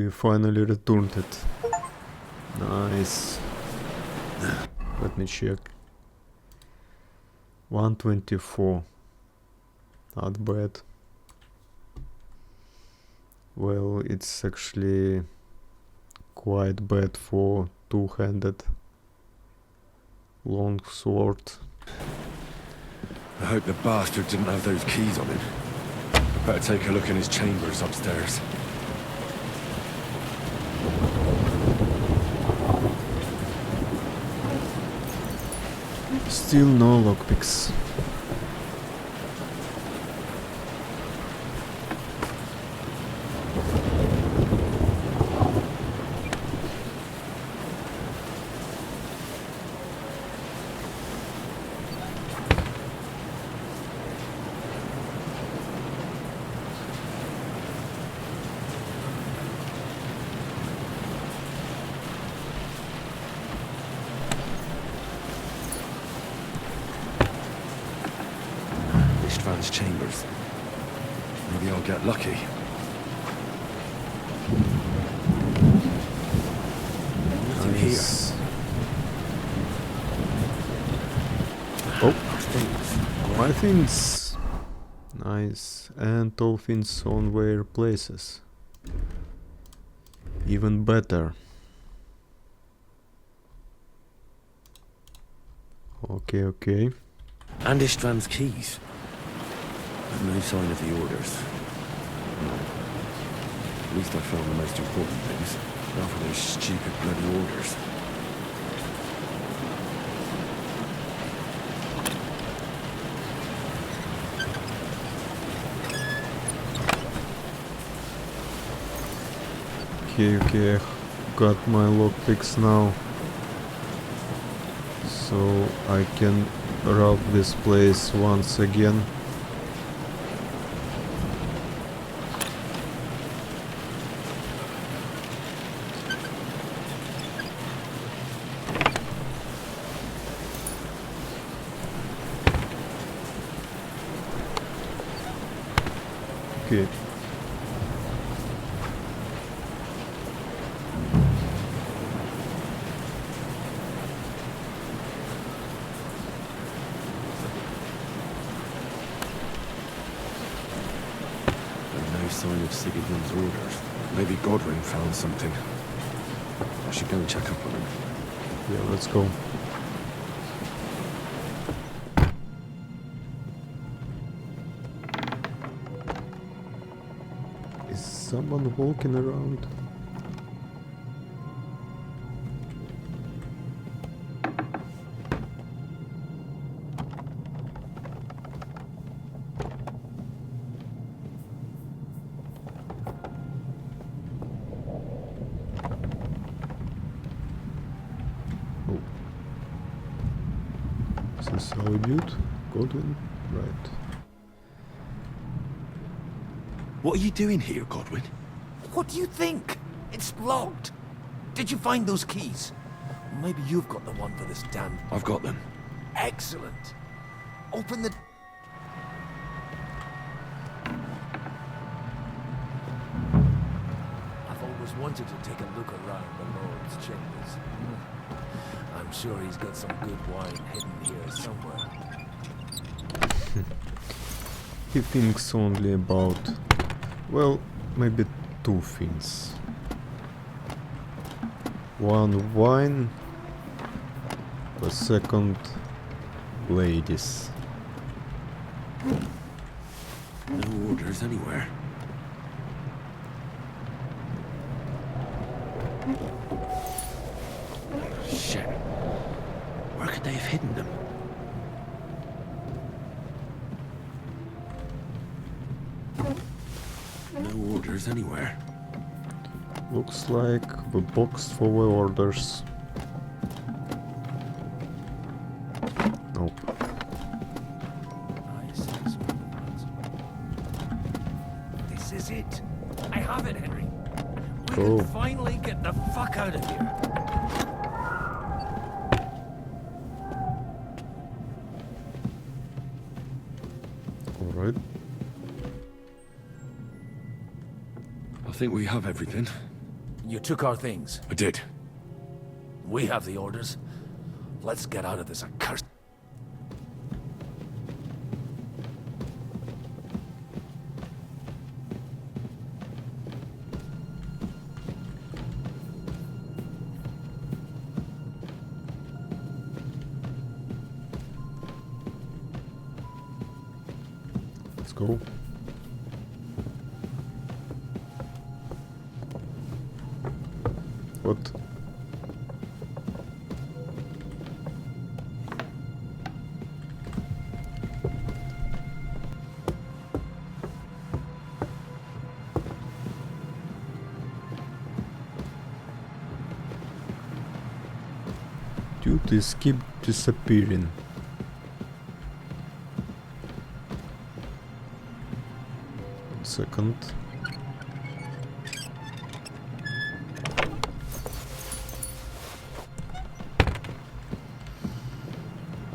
We finally returned it. Nice. Let me check. 124. Not bad. Well, it's actually quite bad for two-handed long sword. I hope the bastard didn't have those keys on him. I better take a look in his chambers upstairs. Still no lockpicks. Chambers. Maybe I'll get lucky. Nothing Nice. here. Oh, Things. my things. Nice. And all things on their places. Even better. Okay. And István's keys. No sign of the orders. At least I found the most important things. Now for those stupid bloody orders. Okay, I got my lockpicks now. So I can rob this place once again. Okay. No sign of Sigurd's orders. Maybe Godwin found something. I should go and check up on him. Yeah, let's go. Is someone walking around? Oh. Is this our dude? Godwin? Right. What are you doing here, Godwin? What do you think? It's locked. Did you find those keys? Maybe you've got the one for this damn... I've got them. Excellent. Open the... I've always wanted to take a look around the Lord's chambers. I'm sure he's got some good wine hidden here somewhere. He thinks only about, well, maybe two things. One, wine. The second, ladies. No orders anywhere. Shit. Where could they have hidden them? No orders anywhere. Looks like the box for the orders. Nope. This is it. I have it, Henry. We Cool. can finally get the fuck out of here. Alright. I think we have everything. You took our things. I did. We have the orders. Let's get out of this accursed... Let's go. What? Duties keep disappearing. Second.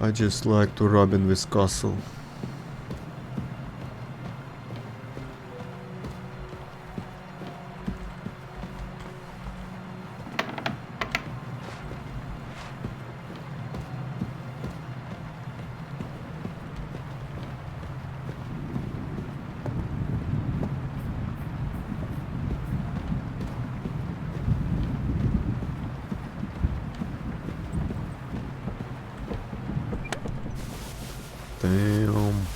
I just like to rub in this castle. Damn.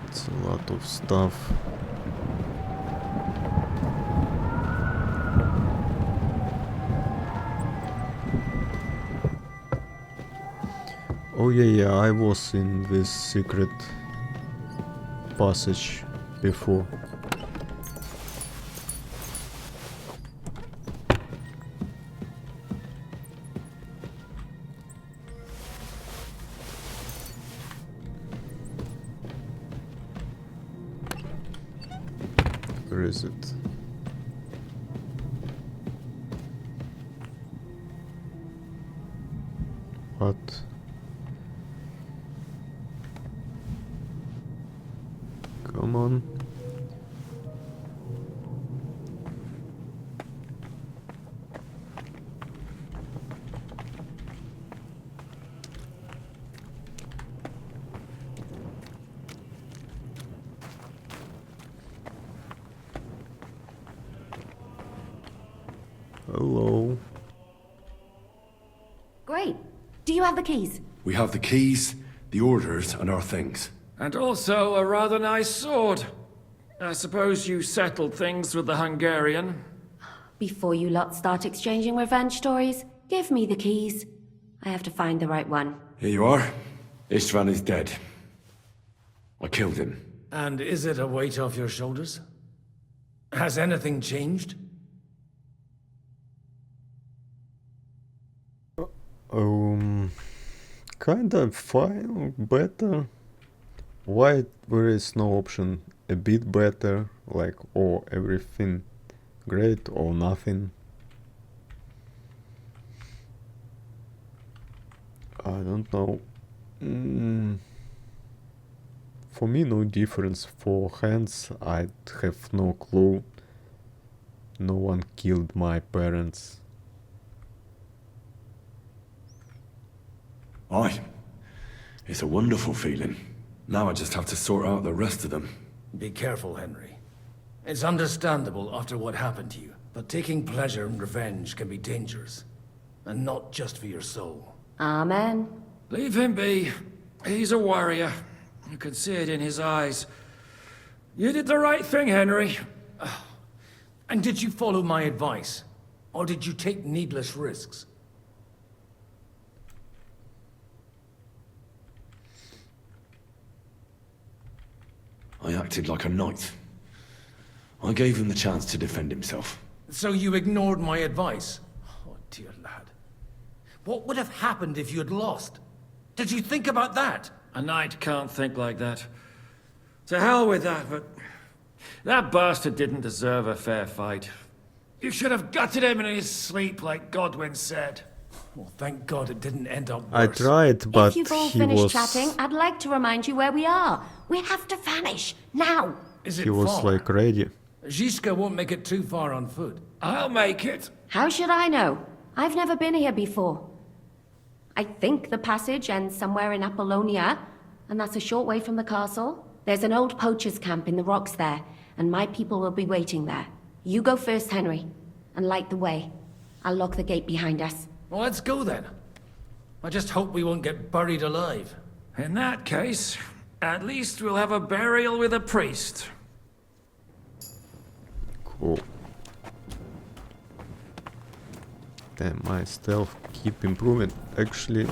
That's a lot of stuff. Oh yeah, I was in this secret passage before. Where is it? What? Come on. Hello. Great. Do you have the keys? We have the keys, the orders, and our things. And also a rather nice sword. I suppose you settled things with the Hungarian. Before you lot start exchanging revenge stories, give me the keys. I have to find the right one. Here you are. Istvan is dead. I killed him. And is it a weight off your shoulders? Has anything changed? Kind of fine, better. Why there is no option a bit better, like, or everything great or nothing? I don't know. For me, no difference. For Hans, I have no clue. No one killed my parents. Aye. It's a wonderful feeling. Now I just have to sort out the rest of them. Be careful, Henry. It's understandable after what happened to you, but taking pleasure in revenge can be dangerous. And not just for your soul. Amen. Leave him be. He's a warrior. You can see it in his eyes. You did the right thing, Henry. And did you follow my advice? Or did you take needless risks? I acted like a knight. I gave him the chance to defend himself. So you ignored my advice? Oh, dear lad. What would have happened if you had lost? Did you think about that? A knight can't think like that. To hell with that, but... that bastard didn't deserve a fair fight. You should have gutted him in his sleep, like Godwin said. Well, thank God it didn't end up worse. I tried, but if you've all he finished was... chatting, I'd like to remind you where we are. We have to vanish, now! Is it He was far? like ready. Zizka won't make it too far on foot. I'll make it. How should I know? I've never been here before. I think the passage ends somewhere in Apollonia, and that's a short way from the castle. There's an old poacher's camp in the rocks there, and my people will be waiting there. You go first, Henry, and light the way. I'll lock the gate behind us. Well, let's go then. I just hope we won't get buried alive. In that case, at least we'll have a burial with a priest. Cool. Damn, my stealth keep improving. Actually,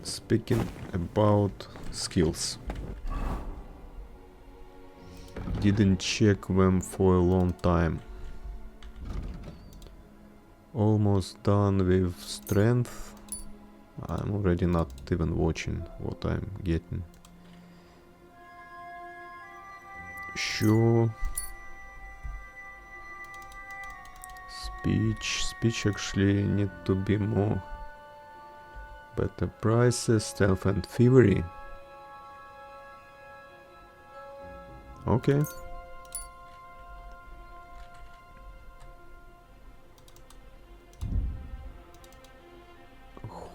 speaking about skills. Didn't check them for a long time. Almost done with strength. I'm already not even watching what I'm getting. Sure. Speech actually need to be more. Better prices, stealth and thievery. Okay.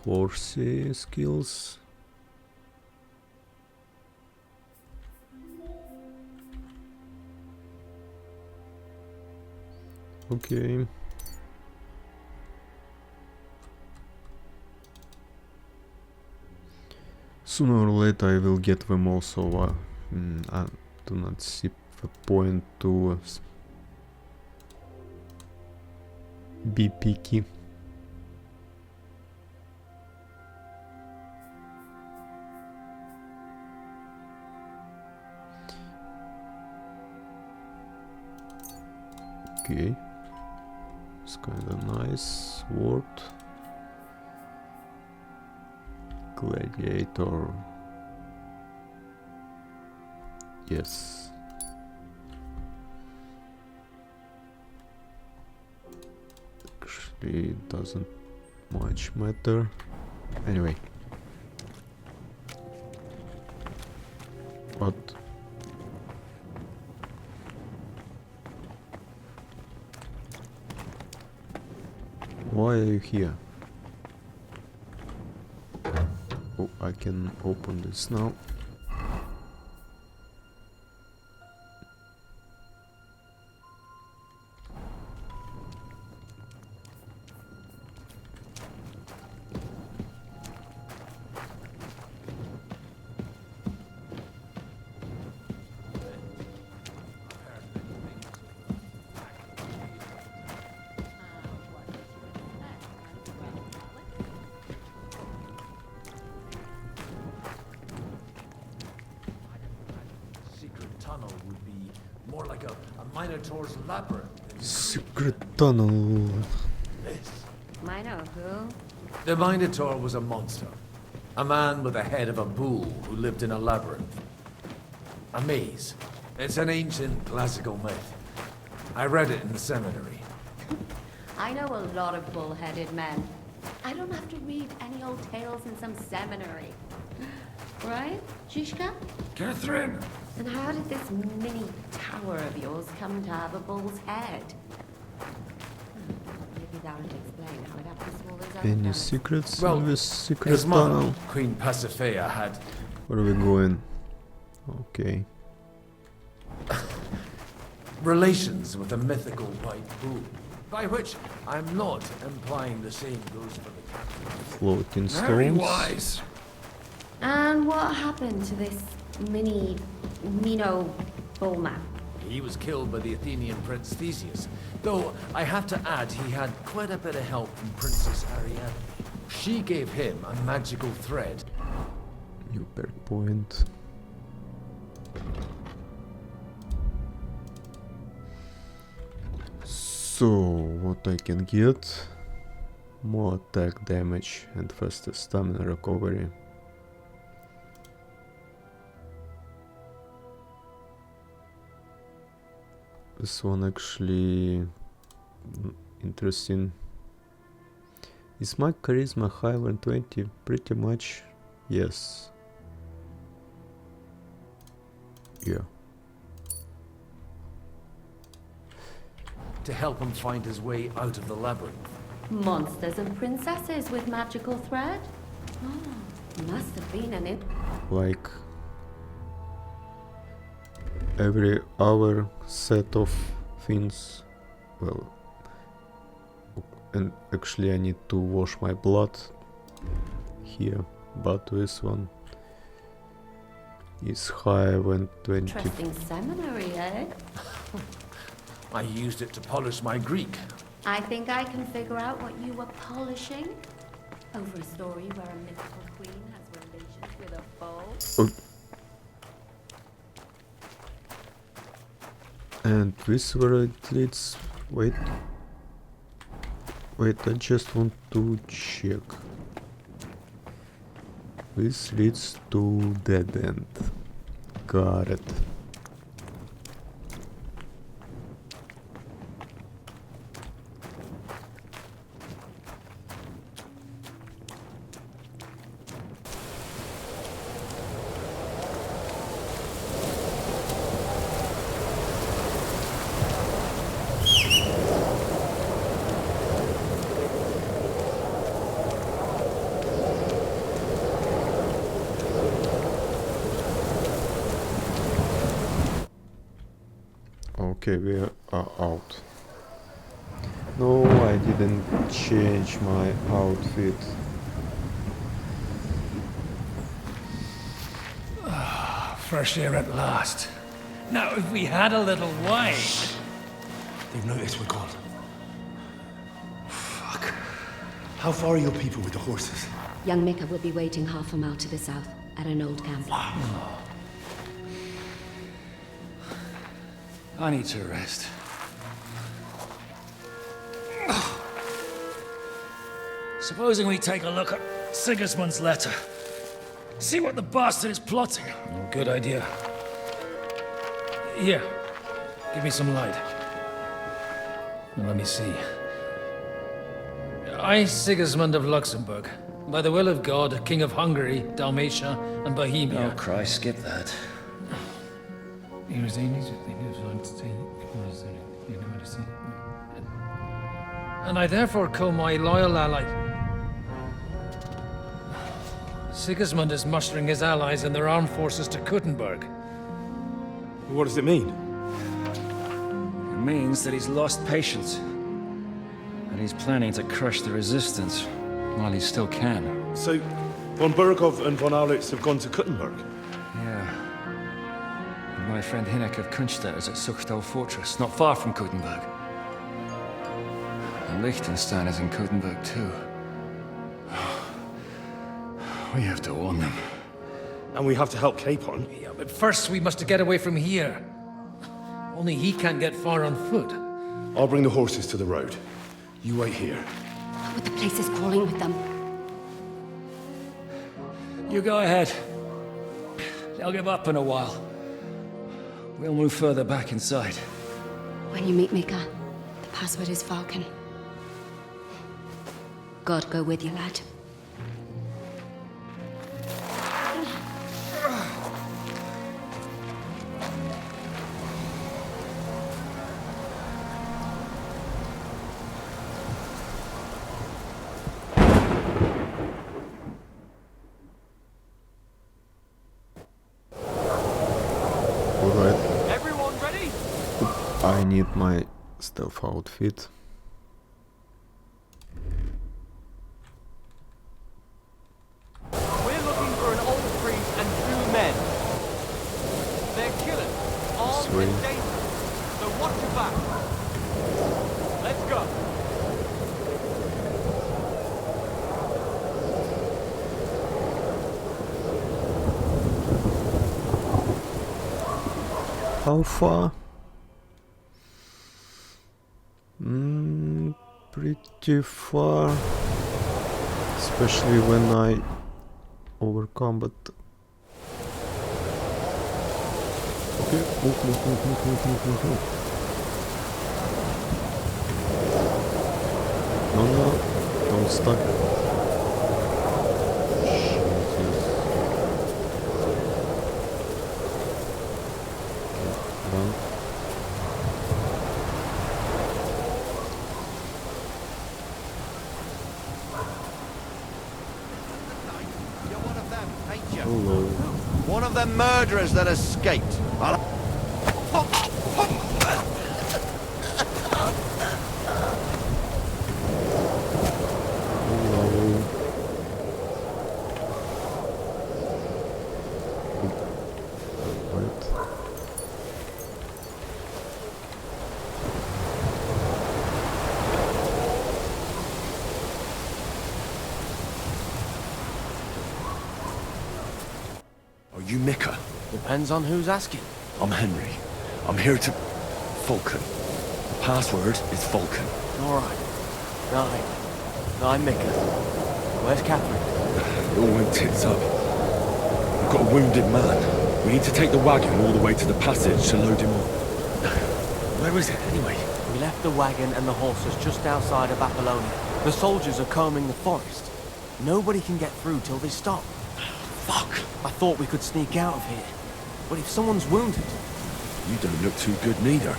Horsey skills. Okay. Sooner or later I will get them also. I do not see the point to be picky. Okay, it's kinda nice. Sword, gladiator. Yes. Actually, it doesn't much matter. Anyway. What? Why are you here? Oh, I can open this now. More like a Minotaur's labyrinth. Secret tunnel. Mino who? The Minotaur was a monster. A man with the head of a bull who lived in a labyrinth. A maze. It's an ancient classical myth. I read it in the seminary. I know a lot of bull-headed men. I don't have to read any old tales in some seminary. Right, Zizka? Catherine! And how did this mini tower of yours come to have a bull's head? Maybe that would explain how it happened to all those other Any guys. secrets Well, in this secret His mother, tunnel? Queen Pasiphae, had Where are we going? Okay. relations with a mythical white bull. By which I'm not implying the same goes for the captain. Floating Very stones. wise. And what happened to this Mino bullman? He was killed by the Athenian prince Theseus, though I have to add he had quite a bit of help from Princess Ariadne. She gave him a magical thread. New perk point. So, what I can get? More attack damage and faster stamina recovery. This one actually interesting. Is my charisma higher than 20? Pretty much, yes. Yeah. to help him find his way out of the labyrinth. Monsters and princesses with magical thread? Oh, must have been an Like every other set of things. Well, and actually I need to wash my blood here, but this one is higher than 20. interesting seminary, eh? I used it to polish my Greek. I think I can figure out what you were polishing. Over a story where a mythical queen has relations with a foe. And this where it leads. Wait, I just want to check. This leads to dead end. Got it. Okay, we are out. No, I didn't change my outfit. Fresh air at last. Now, if we had a little wine... They've noticed we're gone. Fuck. How far are your people with the horses? Young Mika will be waiting half a mile to the south, at an old camp. I need to rest. Supposing we take a look at Sigismund's letter. See what the bastard is plotting. Good idea. Here, give me some light. Now let me see. I, Sigismund of Luxembourg, by the will of God, King of Hungary, Dalmatia, and Bohemia. Oh, Christ, skip that. And I therefore call my loyal ally... Sigismund is mustering his allies and their armed forces to Kuttenberg. What does it mean? It means that he's lost patience. And he's planning to crush the resistance while he still can. So, von Bergov and von Aulitz have gone to Kuttenberg? Yeah. And my friend Hinnek of Kunstedt is at Suchtal Fortress, not far from Kuttenberg. And Liechtenstein is in Kuttenberg too. We have to warn them. And we have to help Capon? Yeah, but first we must get away from here. Only he can't get far on foot. I'll bring the horses to the road. You wait here. But the place is crawling with them. You go ahead. They'll give up in a while. We'll move further back inside. When you meet Mika, the password is Falcon. God go with you, lad. Alright, Everyone ready? I need my stealth outfit. We're looking for an old priest and 2 men. They're killers, armed Sweet. and dangerous. So watch your back. Let's go. How far? Pretty far. Especially when I overcome, but... Okay, move. No, don't stuck. Jesus. Run. Hello. One of them murderers that escaped. Hello. Right. Are you Mika? Depends on who's asking. I'm Henry. I'm here to... Vulcan. The password is Vulcan. Alright. Right. I'm Mika. Where's Catherine? It all went tits up. We've got a wounded man. We need to take the wagon all the way to the passage to load him up. Where is it, anyway? We left the wagon and the horses just outside of Apollonia. The soldiers are combing the forest. Nobody can get through till they stop. Fuck! I thought we could sneak out of here. But if someone's wounded... You don't look too good neither.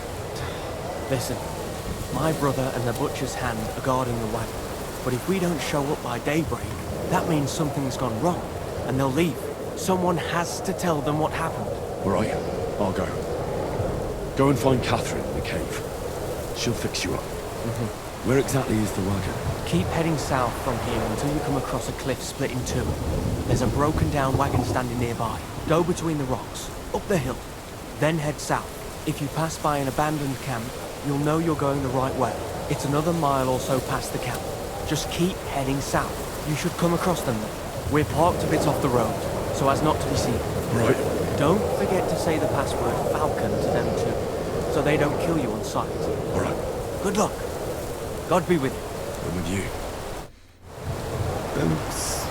Listen, my brother and the butcher's hand are guarding the wagon. But if we don't show up by daybreak, that means something's gone wrong. And they'll leave. Someone has to tell them what happened. All right, I'll go. Go and find Catherine in the cave. She'll fix you up. Where exactly is the wagon? Keep heading south from here until you come across a cliff split in two. There's a broken down wagon standing nearby. Go between the rocks, up the hill, then head south. If you pass by an abandoned camp, you'll know you're going the right way. It's another mile or so past the camp. Just keep heading south. You should come across them then. We're parked a bit off the road, so as not to be seen. Right. Don't forget to say the password Falcon to them too, so they don't kill you on sight. All right. Good luck. God be with you. I'm with you. Thanks.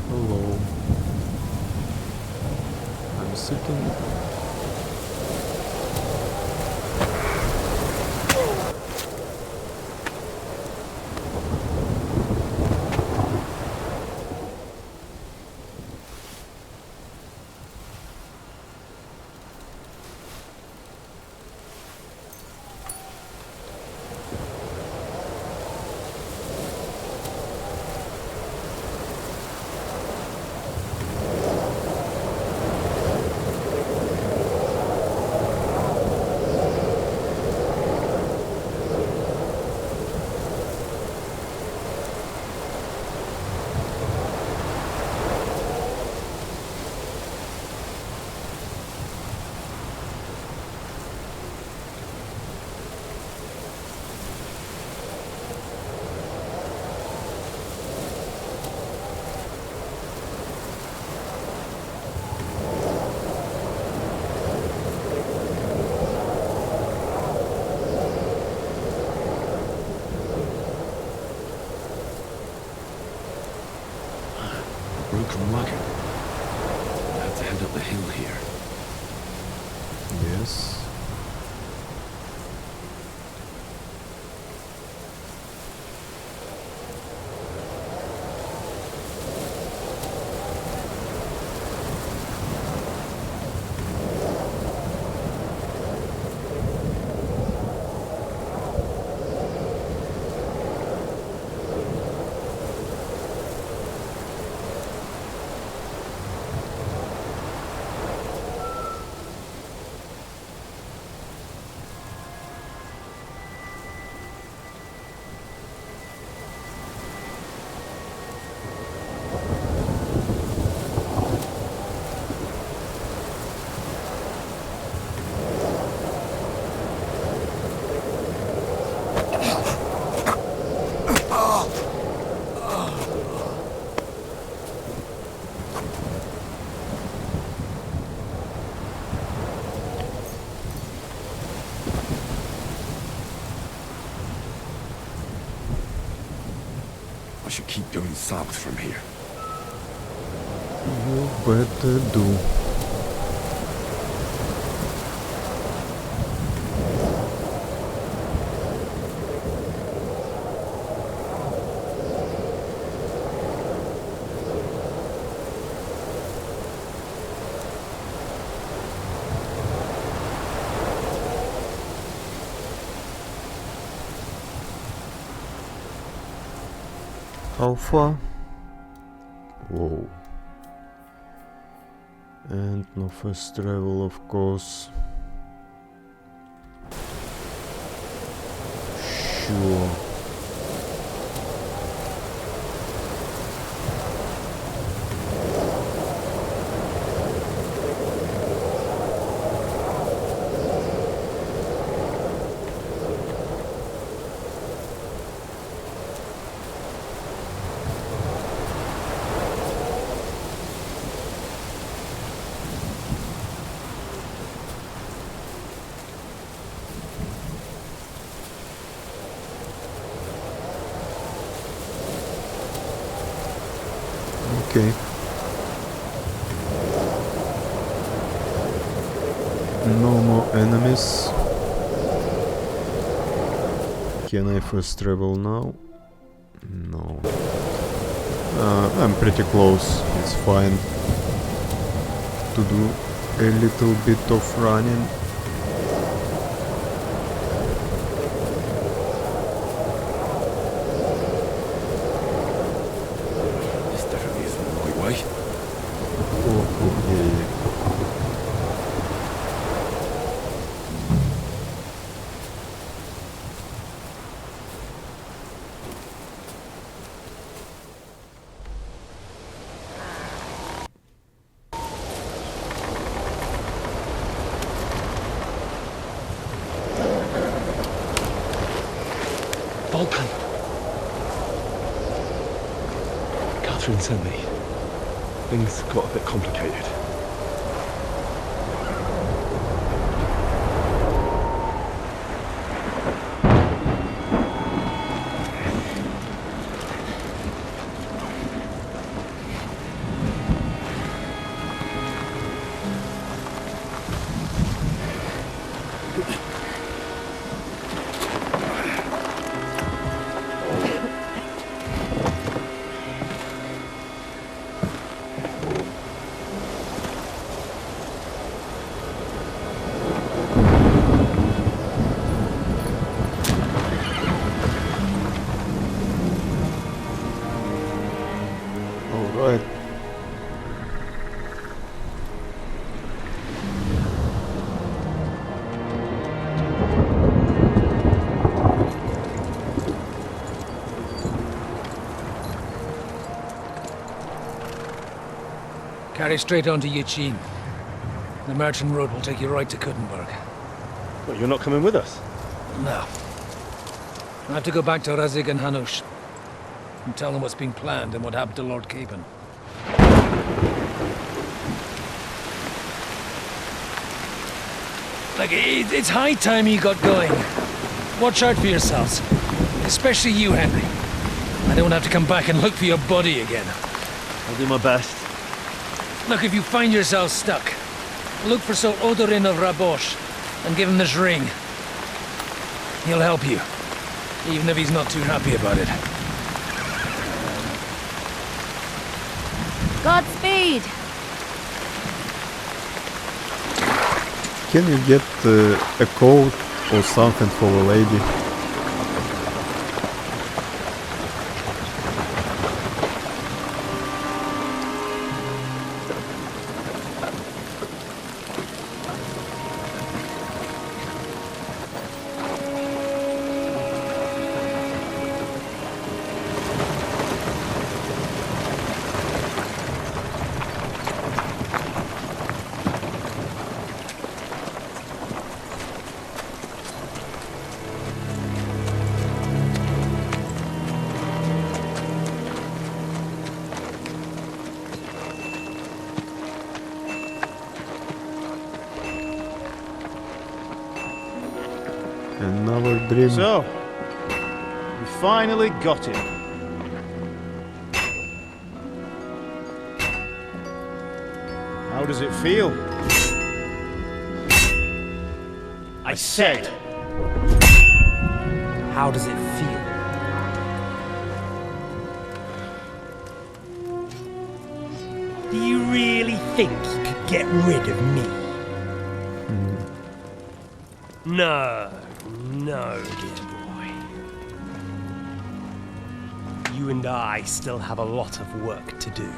Hello. I'm sitting. Broken wagon. I have to head up the hill here. Yes. I should keep going south from here. You better do. How far? Whoa. And no fast travel, of course. Sure. Okay. No more enemies. Can I fast travel now? No. I'm pretty close. It's fine to do a little bit of running. Vulcan! Catherine sent me. Things got a bit complicated. Alright. Carry straight on to Yichin. The merchant road will take you right to Kuttenberg. Well, you're not coming with us? No. I have to go back to Razig and Hanush and tell them what's been planned and what happened to Lord Capon. Look, it's high time you got going. Watch out for yourselves. Especially you, Henry. I don't have to come back and look for your body again. I'll do my best. Look, if you find yourself stuck, look for Sir Odorin of Rabosh and give him this ring. He'll help you, even if he's not too happy about it. Godspeed! Can you get a coat or something for a lady? Another dream. So, we finally got him. How does it feel? I said, how does it feel? Do you really think you could get rid of me? No, no, dear boy. you and I still have a lot of work to do.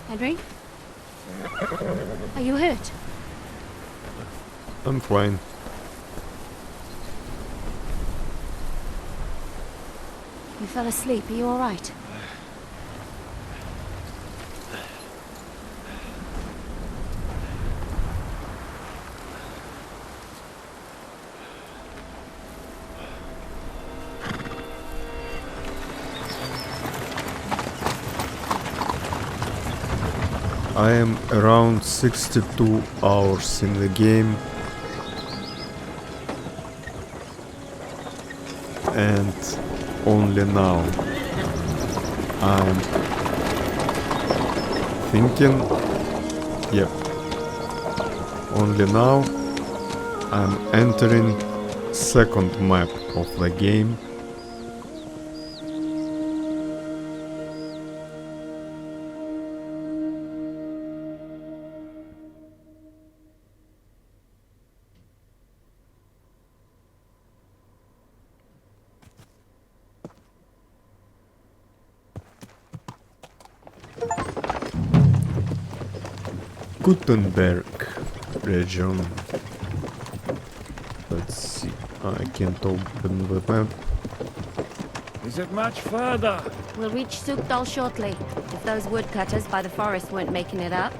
Henry? Are you hurt? I'm fine. You fell asleep. Are you all right? I am around 62 hours in the game. And only now I'm thinking, yep, only now I'm entering second map of the game. Kuttenberg region. Let's see. I can't open the map. Is it much further? We'll reach Sukdal shortly, if those woodcutters by the forest weren't making it up.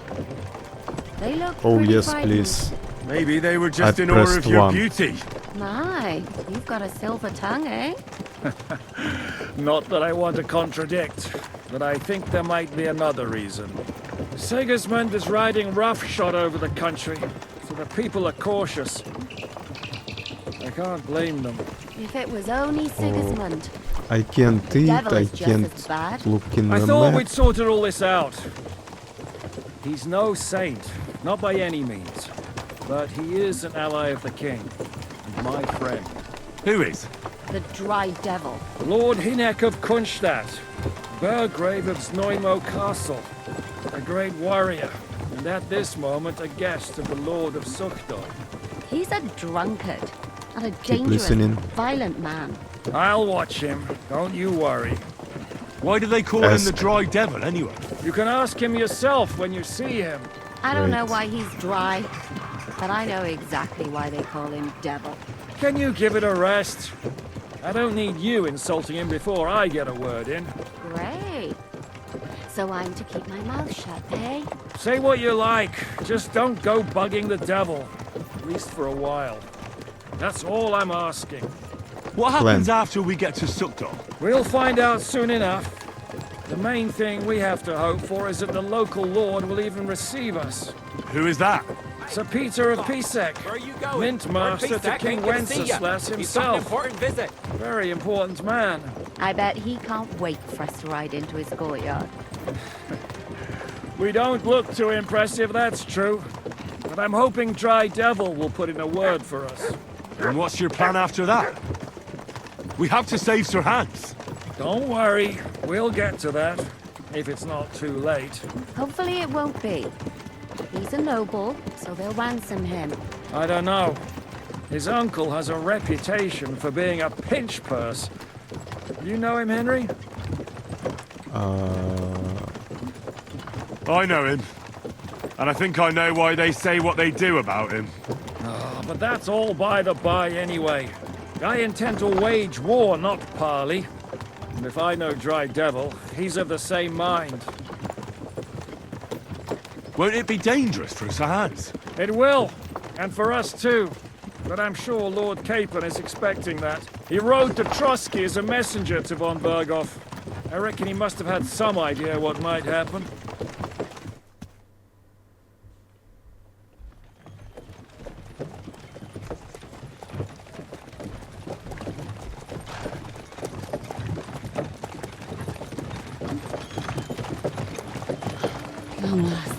They look Oh pretty yes, frightened. please. Maybe they were just I in awe of pressed your one. beauty. My, you've got a silver tongue, eh? Not that I want to contradict, but I think there might be another reason. Sigismund is riding roughshod over the country, so the people are cautious. I can't blame them. If it was only Sigismund. I can't eat, Devil I is just can't as bad. look in I the thought map. we'd sorted all this out. He's no saint, not by any means. But he is an ally of the king, and my friend. Who is? The dry devil. Lord Hinek of Kunstadt, Burgrave of Znojmo Castle, a great warrior, and at this moment a guest of the Lord of Sukdal. He's a drunkard, and a Keep dangerous, listening. violent man. I'll watch him, don't you worry. Why do they call him the Ask. Dry Devil anyway? You can ask him yourself when you see him. I don't know Great. why he's dry, but I know exactly why they call him devil. Can you give it a rest? I don't need you insulting him before I get a word in. Great. So I'm to keep my mouth shut, eh? Say what you like, just don't go bugging the devil. At least for a while. That's all I'm asking. What happens after we get to Sukdal? We'll find out soon enough. The main thing we have to hope for is that the local lord will even receive us. Who is that? Sir Peter of Pisek, Mint Master to King Wenceslas himself. Important visit. Very important man. I bet he can't wait for us to ride into his courtyard. We don't look too impressive, that's true. But I'm hoping Dry Devil will put in a word for us. And what's your plan after that? We have to save Sir Hans. Don't worry, we'll get to that. If it's not too late. Hopefully it won't be. He's a noble, so they'll ransom him. I don't know. His uncle has a reputation for being a pinch purse. You know him, Henry? I know him. And I think I know why they say what they do about him. Oh, but that's all by the by anyway. I intend to wage war, not parley. And if I know Dry Devil, he's of the same mind. Won't it be dangerous for Sir Hans? It will, and for us too. But I'm sure Lord Capon is expecting that. He rode to Trosky as a messenger to von Bergov. I reckon he must have had some idea what might happen. Long last.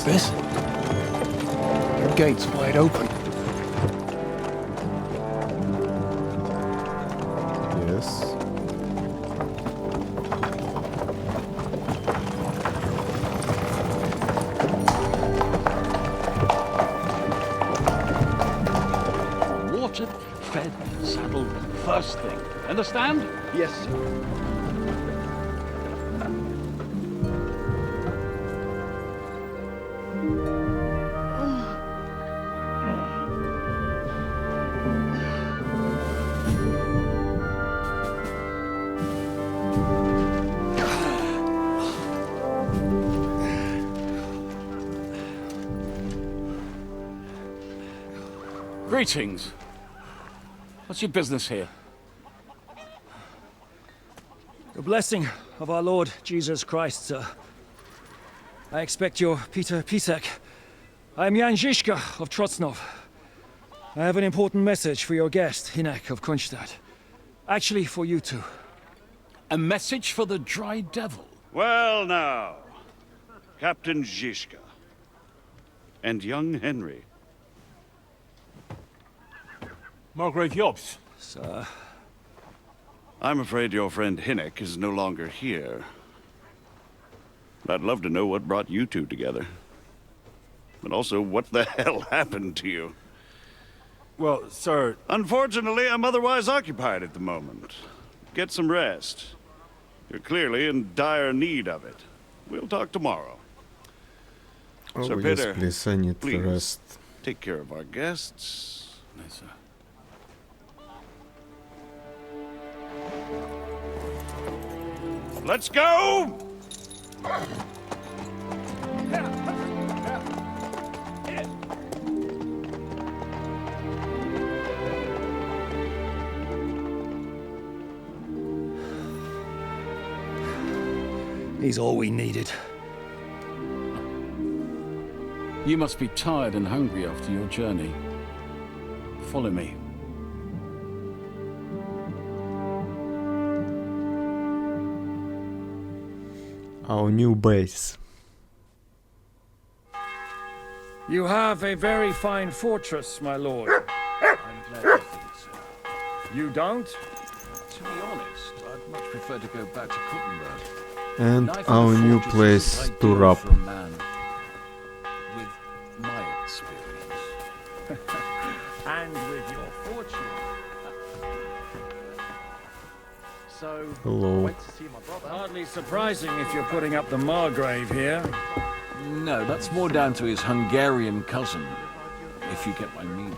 What's this? The gate's wide open. Yes. Watered, fed, saddled, first thing. Understand? Yes, sir. Greetings. What's your business here? The blessing of our Lord Jesus Christ, sir. I expect you're Peter Pisek. I'm Jan Žižka of Trosnov. I have an important message for your guest, Hinek of Kunstadt. Actually, for you two. A message for the Dry Devil? Well now, Captain Žižka. And young Henry. Margrave Jobs. Sir. I'm afraid your friend Hinek is no longer here. But I'd love to know what brought you two together. But also, what the hell happened to you? Well, sir... Unfortunately, I'm otherwise occupied at the moment. Get some rest. You're clearly in dire need of it. We'll talk tomorrow. Oh, Sir yes, Peter, please, I need please, rest. take care of our guests. Yes, sir. Let's go! He's all we needed. You must be tired and hungry after your journey. Follow me. Our new base. You have a very fine fortress, my lord. I'm glad you think so. You don't? To be honest, I'd much prefer to go back to Kuttenberg. And Life in our the new fortress place is to ideal rub. for a man with my experience. And with your fortune. So, Hello. Wait to see my brother. hardly surprising if you're putting up the Margrave here. No, that's more down to his Hungarian cousin, if you get my meaning.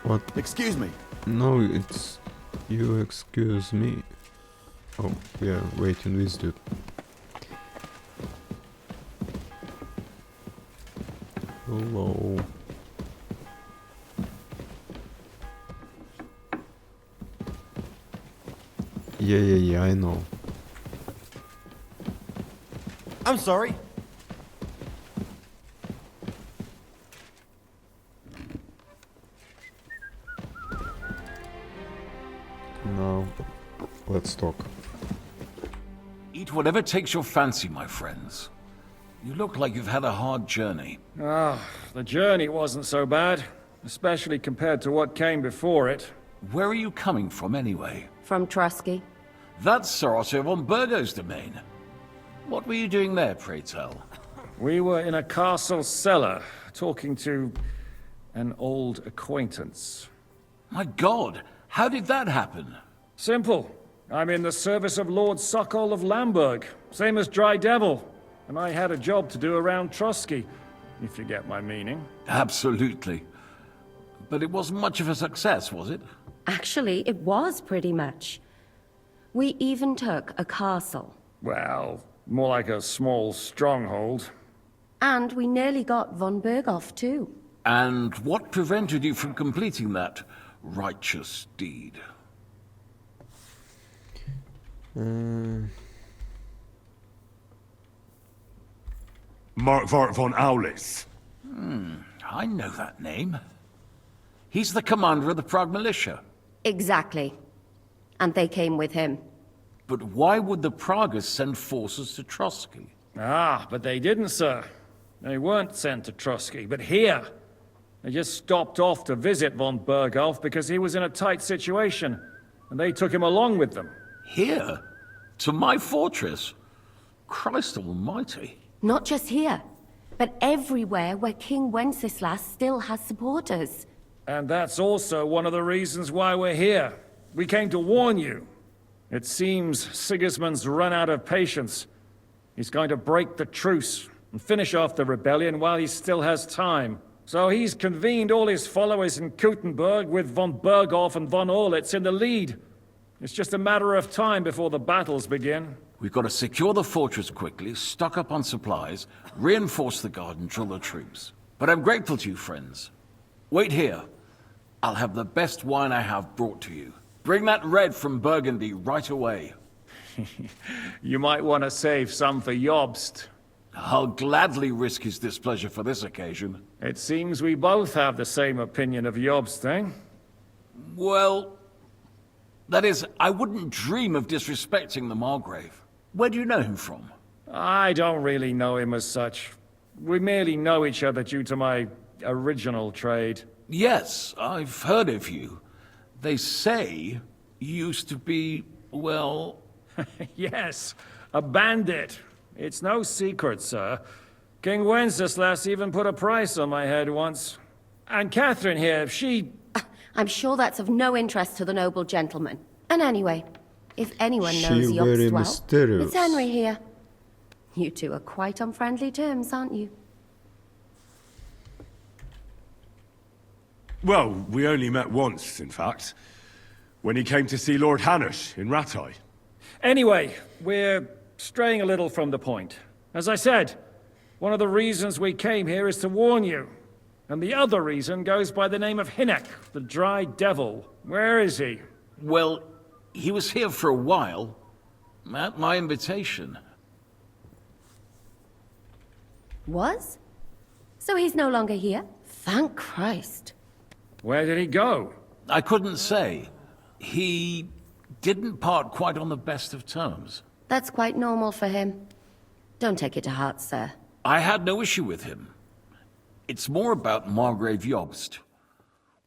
What? Excuse me. No, it's... You excuse me. Oh, yeah, waiting this dude. Hello. Yeah, I know. I'm sorry. Now, let's talk. Eat whatever takes your fancy, my friends. You look like you've had a hard journey. Ah, the journey wasn't so bad, especially compared to what came before it. Where are you coming from, anyway? From Trosky. That's Sir Otto von Bergov's domain. What were you doing there, pray tell? We were in a castle cellar, talking to an old acquaintance. My God, how did that happen? Simple. I'm in the service of Lord Sokol of Lamberg, same as Dry Devil. And I had a job to do around Trosky, if you get my meaning. Absolutely. But it wasn't much of a success, was it? Actually, it was pretty much. We even took a castle. Well, more like a small stronghold. And we nearly got von Bergov, too. And what prevented you from completing that righteous deed? Markvart von Aulis. I know that name. He's the commander of the Prague militia. Exactly. and they came with him. But why would the Pragas send forces to Trosky? Ah, but they didn't, sir. They weren't sent to Trosky, but here. They just stopped off to visit von Bergov because he was in a tight situation, and they took him along with them. Here? To my fortress? Christ almighty. Not just here, but everywhere where King Wenceslas still has supporters. And that's also one of the reasons why we're here. We came to warn you. It seems Sigismund's run out of patience. He's going to break the truce and finish off the rebellion while he still has time. So he's convened all his followers in Kuttenberg with von Bergov and von Orlitz in the lead. It's just a matter of time before the battles begin. We've got to secure the fortress quickly, stock up on supplies, reinforce the guard and drill the troops. But I'm grateful to you, friends. Wait here. I'll have the best wine I have brought to you. Bring that red from Burgundy right away. You might want to save some for Jobst. I'll gladly risk his displeasure for this occasion. It seems we both have the same opinion of Jobst, eh? Well, that is, I wouldn't dream of disrespecting the Margrave. Where do you know him from? I don't really know him as such. We merely know each other due to my original trade. Yes, I've heard of you. They say you used to be, well... Yes, a bandit. It's no secret, sir. King Wenceslas even put a price on my head once. And Catherine here, she... I'm sure that's of no interest to the noble gentleman. And anyway, if anyone knows She very Jobst well, mysterious. it's Henry here. You two are quite on friendly terms, aren't you? Well, we only met once, in fact. When he came to see Lord Hanush in Rattay. Anyway, we're straying a little from the point. As I said, one of the reasons we came here is to warn you. And the other reason goes by the name of Hinek, the Dry Devil. Where is he? Well, he was here for a while. At my invitation. Was? So he's no longer here? Thank Christ. Where did he go? I couldn't say. He didn't part quite on the best of terms. That's quite normal for him. Don't take it to heart, sir. I had no issue with him. It's more about Margrave Jobst.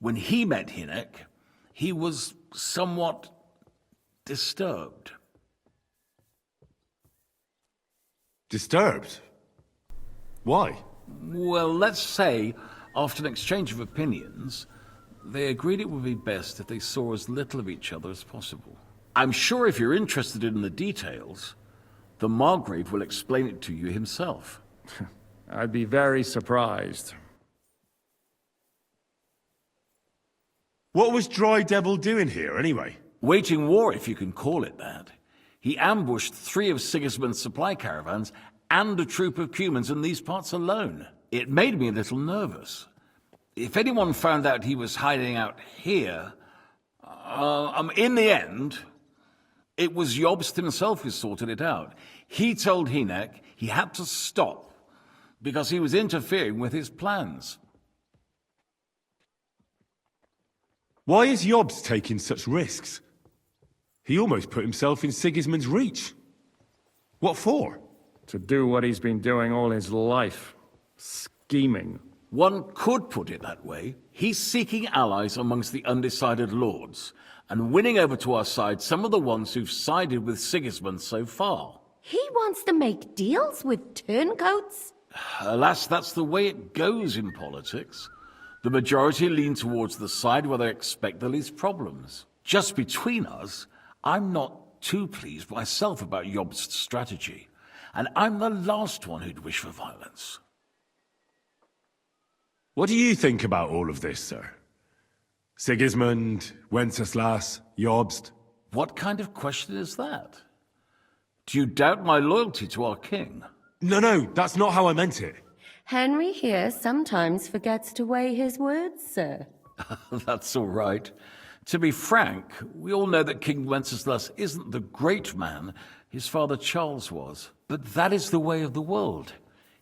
When he met Hinek, he was somewhat disturbed. Disturbed? Why? Well, let's say, after an exchange of opinions, they agreed it would be best if they saw as little of each other as possible. I'm sure if you're interested in the details, the Margrave will explain it to you himself. I'd be very surprised. What was Dry Devil doing here, anyway? Waging war, if you can call it that. He ambushed 3 of Sigismund's supply caravans and a troop of Cumans in these parts alone. It made me a little nervous. If anyone found out he was hiding out here... in the end, it was Jobst himself who sorted it out. He told Hinek he had to stop because he was interfering with his plans. Why is Jobst taking such risks? He almost put himself in Sigismund's reach. What for? To do what he's been doing all his life. Scheming. One could put it that way. He's seeking allies amongst the undecided lords, and winning over to our side some of the ones who've sided with Sigismund so far. He wants to make deals with turncoats? Alas, that's the way it goes in politics. The majority lean towards the side where they expect the least problems. Just between us, I'm not too pleased myself about Jobst's strategy, and I'm the last one who'd wish for violence. What do you think about all of this, sir? Sigismund, Wenceslas, Jobst? What kind of question is that? Do you doubt my loyalty to our king? No, that's not how I meant it. Henry here sometimes forgets to weigh his words, sir. That's all right. To be frank, we all know that King Wenceslas isn't the great man his father Charles was. But that is the way of the world.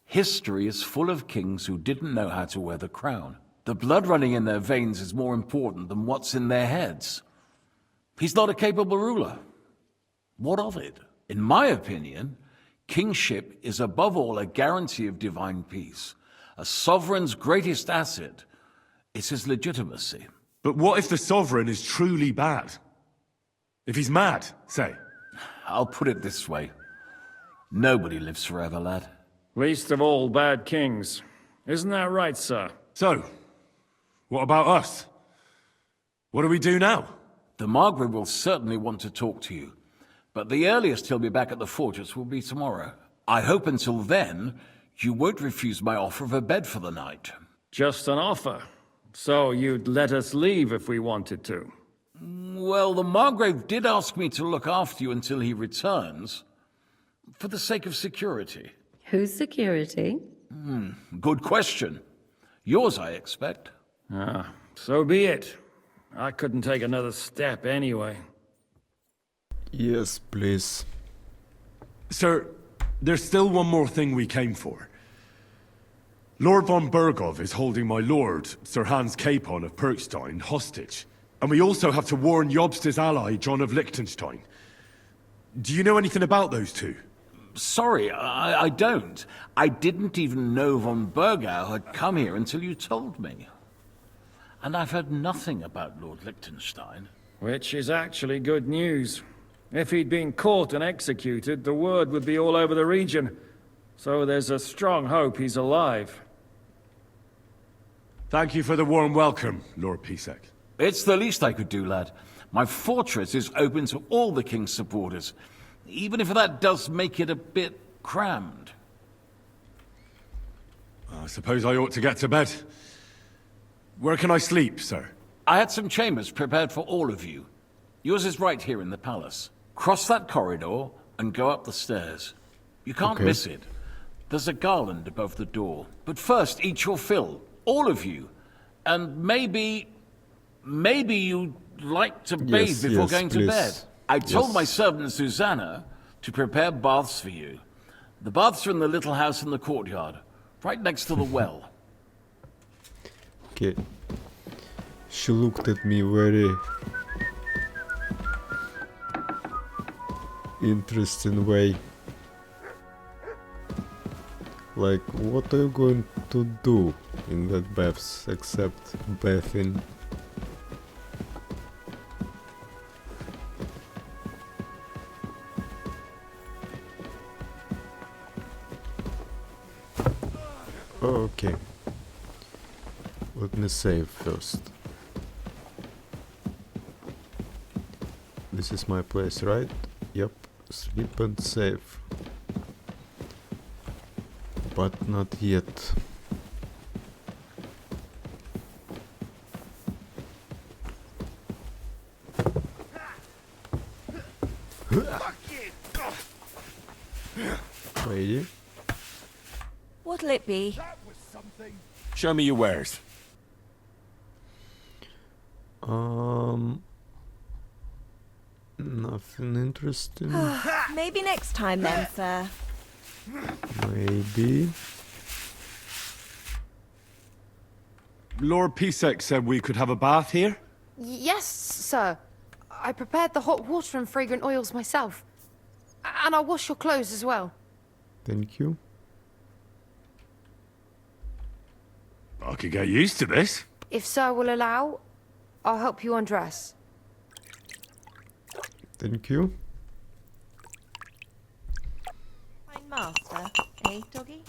History is full of kings who didn't know how to wear the crown. The blood running in their veins is more important than what's in their heads. He's not a capable ruler. What of it? In my opinion, kingship is above all a guarantee of divine peace. A sovereign's greatest asset is his legitimacy. But what if the sovereign is truly bad? If he's mad, say? I'll put it this way. Nobody lives forever, lad. Least of all bad kings. Isn't that right, sir? So, what about us? What do we do now? The Margrave will certainly want to talk to you, but the earliest he'll be back at the fortress will be tomorrow. I hope until then, you won't refuse my offer of a bed for the night. Just an offer. So you'd let us leave if we wanted to? Well, the Margrave did ask me to look after you until he returns, for the sake of security. Whose security? Good question. Yours, I expect. Ah, so be it. I couldn't take another step anyway. Yes, please. Sir, there's still one more thing we came for. Lord von Bergov is holding my lord, Sir Hans Capon of Perkstein, hostage. And we also have to warn Jobsta's ally, John of Liechtenstein. Do you know anything about those two? Sorry, I don't. I didn't even know von Bergau had come here until you told me. And I've heard nothing about Lord Liechtenstein. Which is actually good news. If he'd been caught and executed, the word would be all over the region. So there's a strong hope he's alive. Thank you for the warm welcome, Lord Pisek. It's the least I could do, lad. My fortress is open to all the king's supporters, even if that does make it a bit crammed. I suppose I ought to get to bed. Where can I sleep, sir? I had some chambers prepared for all of you. Yours is right here in the palace. Cross that corridor and go up the stairs. You can't miss it. There's a garland above the door. But first, eat your fill. All of you. And maybe you'd like to bathe before going to bed. I told my servant Susanna to prepare baths for you. The baths are in the little house in the courtyard, right next to the well. Okay. She looked at me very interesting way. Like, what are you going to do in that baths except bathing? Okay. Let me save first. This is my place, right? Yep. Sleep and save. But not yet. Lady? What'll it be? Show me your wares. Nothing interesting. Maybe next time then, sir. Maybe. Lord Pisek said we could have a bath here? Yes, sir. I prepared the hot water and fragrant oils myself. And I'll wash your clothes as well. Thank you. I could get used to this. If sir will allow, I'll help you undress. Thank you. Fine master, eh, doggy?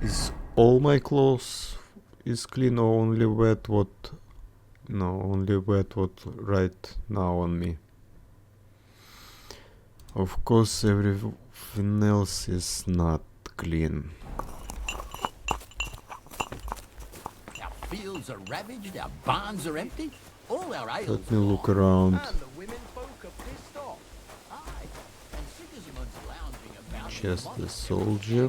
Is all my clothes is clean or only wet what? No, only wet what right now on me. Of course everything else is not clean. Our fields are ravaged, our barns are empty, all our ales. Let me look around. And the women folk are pissed off. Aye, and Sigismund's lounging about. Just the soldier.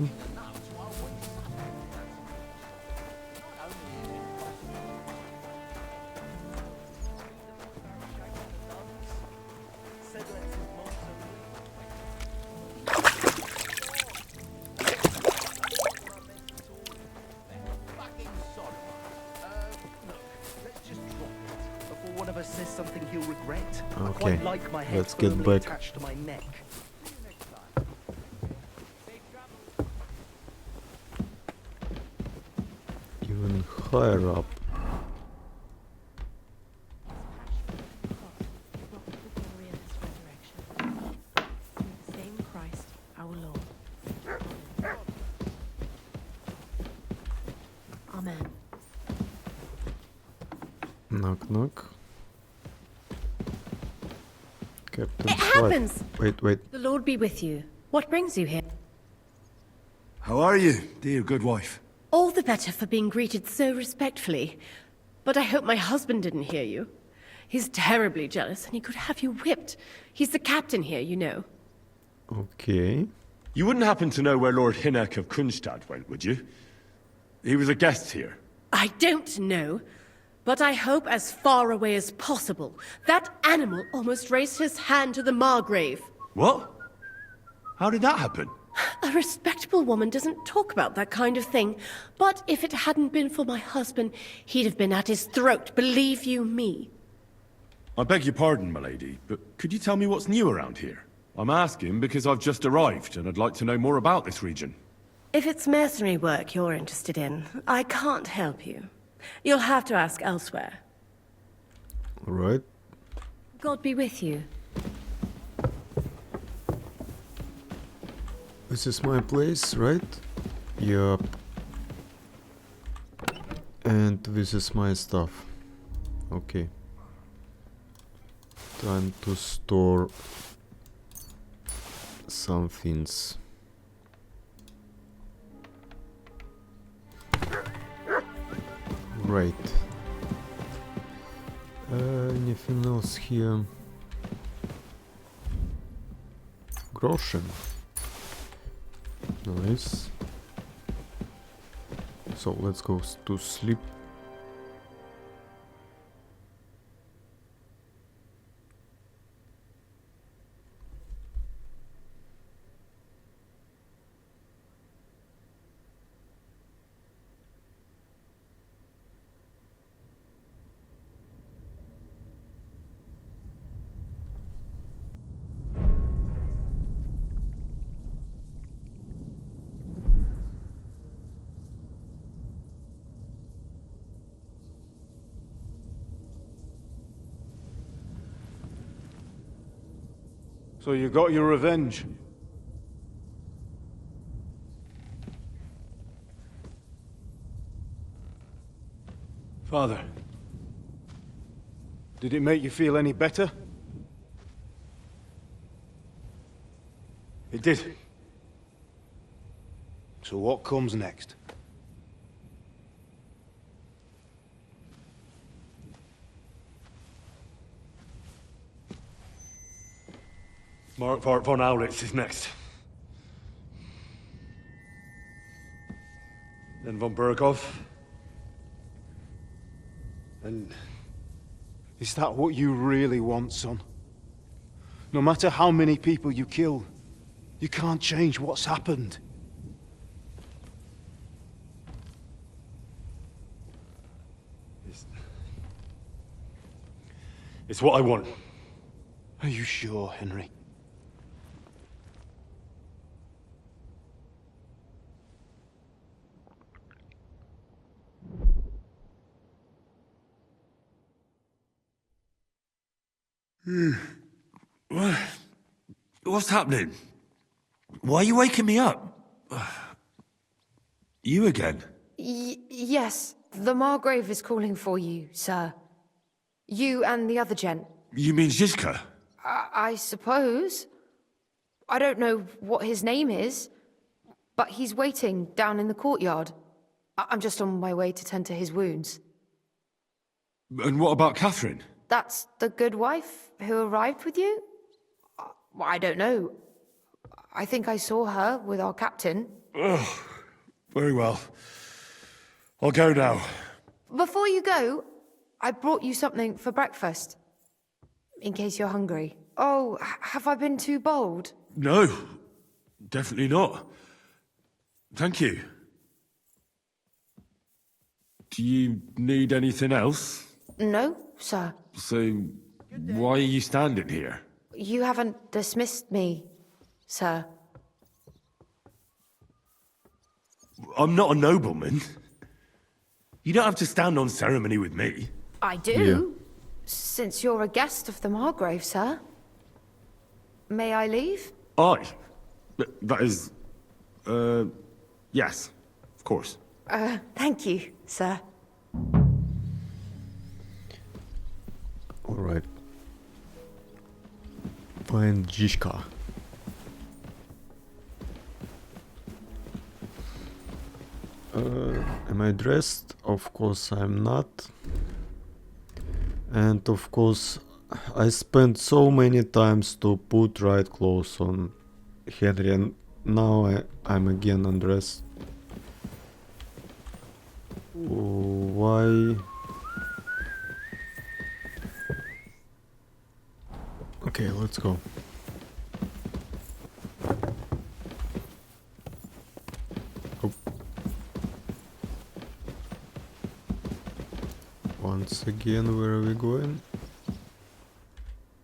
one of us says something he'll regret. I Okay, quite like my head let's get firmly back. attached to my neck. Even higher up. Same Christ, our Lord. Amen. Knock knock. Captain It Swipe. happens! Wait. The Lord be with you. What brings you here? How are you, dear good wife? All the better for being greeted so respectfully. But I hope my husband didn't hear you. He's terribly jealous, and he could have you whipped. He's the captain here, you know. Okay. You wouldn't happen to know where Lord Hinnek of Kunstad went, would you? He was a guest here. I don't know, but I hope as far away as possible. That animal almost raised his hand to the Margrave. What? How did that happen? A respectable woman doesn't talk about that kind of thing. But if it hadn't been for my husband, he'd have been at his throat, believe you me. I beg your pardon, milady, but could you tell me what's new around here? I'm asking because I've just arrived and I'd like to know more about this region. If it's mercenary work you're interested in, I can't help you. You'll have to ask elsewhere. Alright. God be with you. This is my place, right? Yup. And this is my stuff. Okay. Time to store some things. Right. Anything else here? Groschen. Nice. So let's go to sleep. So you got your revenge? Father, did it make you feel any better? It did. So what comes next? Mark von Aulitz is next. Then von Bergov. And is that what you really want, son? No matter how many people you kill, you can't change what's happened. It's what I want. Are you sure, Henry? What's happening? Why are you waking me up? You again? Yes, the Margrave is calling for you, sir. You and the other gent. You mean Zizka? I suppose. I don't know what his name is, but he's waiting down in the courtyard. I'm just on my way to tend to his wounds. And what about Catherine? That's the good wife who arrived with you? I don't know. I think I saw her with our captain. Oh, very well. I'll go now. Before you go, I brought you something for breakfast. In case you're hungry. Oh, have I been too bold? No, definitely not. Thank you. Do you need anything else? No, sir. So, why are you standing here? You haven't dismissed me, sir. I'm not a nobleman. You don't have to stand on ceremony with me. I do. Since you're a guest of the Margrave, sir. May I leave? That is... yes, of course. Thank you, sir. Alright. Find Zizka. Am I dressed? Of course I'm not. And of course I spent so many times to put right clothes on Henry, and now I'm again undressed. Why? Okay, let's go. Oh. Once again, where are we going?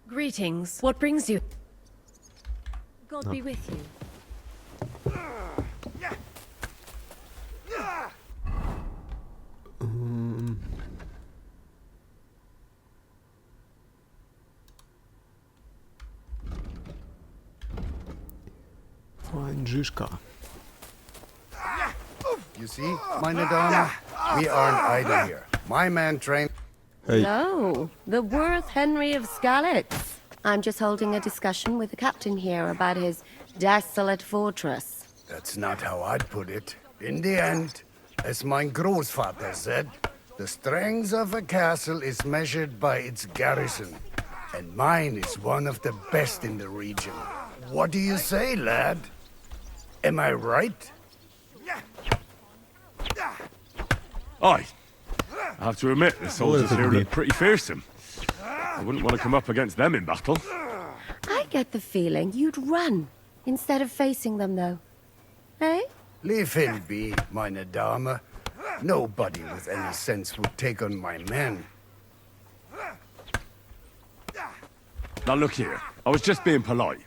Greetings. What brings you? God No. be with you. Find Zizka. You see, meine Dame, we aren't idle here. My man trained... Hello, the worth Henry of Skalitz. I'm just holding a discussion with the captain here about his desolate fortress. That's not how I'd put it. In the end, as mein Großvater said, the strength of a castle is measured by its garrison. And mine is one of the best in the region. What do you say, lad? Am I right? I have to admit, the soldiers Let it here be. look pretty fearsome. I wouldn't want to come up against them in battle. I get the feeling you'd run instead of facing them, though. Eh? Leave him be, meine Dame. Nobody with any sense would take on my men. Now look here, I was just being polite.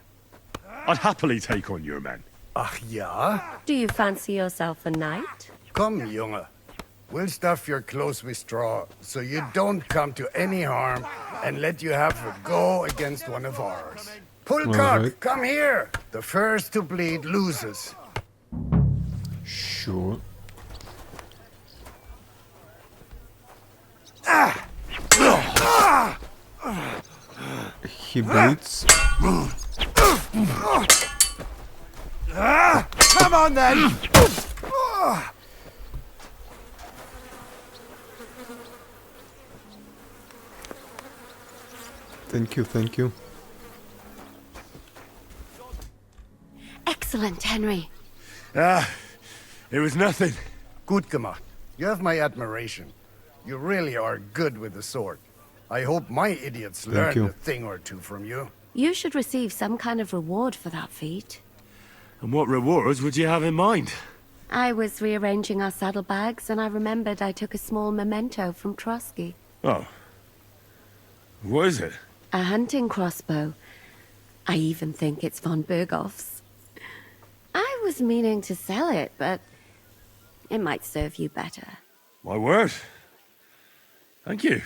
I'd happily take on your men. Ach ja? Do you fancy yourself a knight? Come, Junge. We'll stuff your clothes with straw, so you don't come to any harm, and let you have a go against one of ours. Pulcock, right. come here! The first to bleed loses. Sure. He bleeds. Come on, then! Thank you, thank you. Excellent, Henry. It was nothing. Gut gemacht. You have my admiration. You really are good with the sword. I hope my idiots learned you. a thing or two from you. You should receive some kind of reward for that feat. And what rewards would you have in mind? I was rearranging our saddlebags, and I remembered I took a small memento from Trosky. Oh. What is it? A hunting crossbow. I even think it's von Bergov's. I was meaning to sell it, but it might serve you better. My word. Thank you.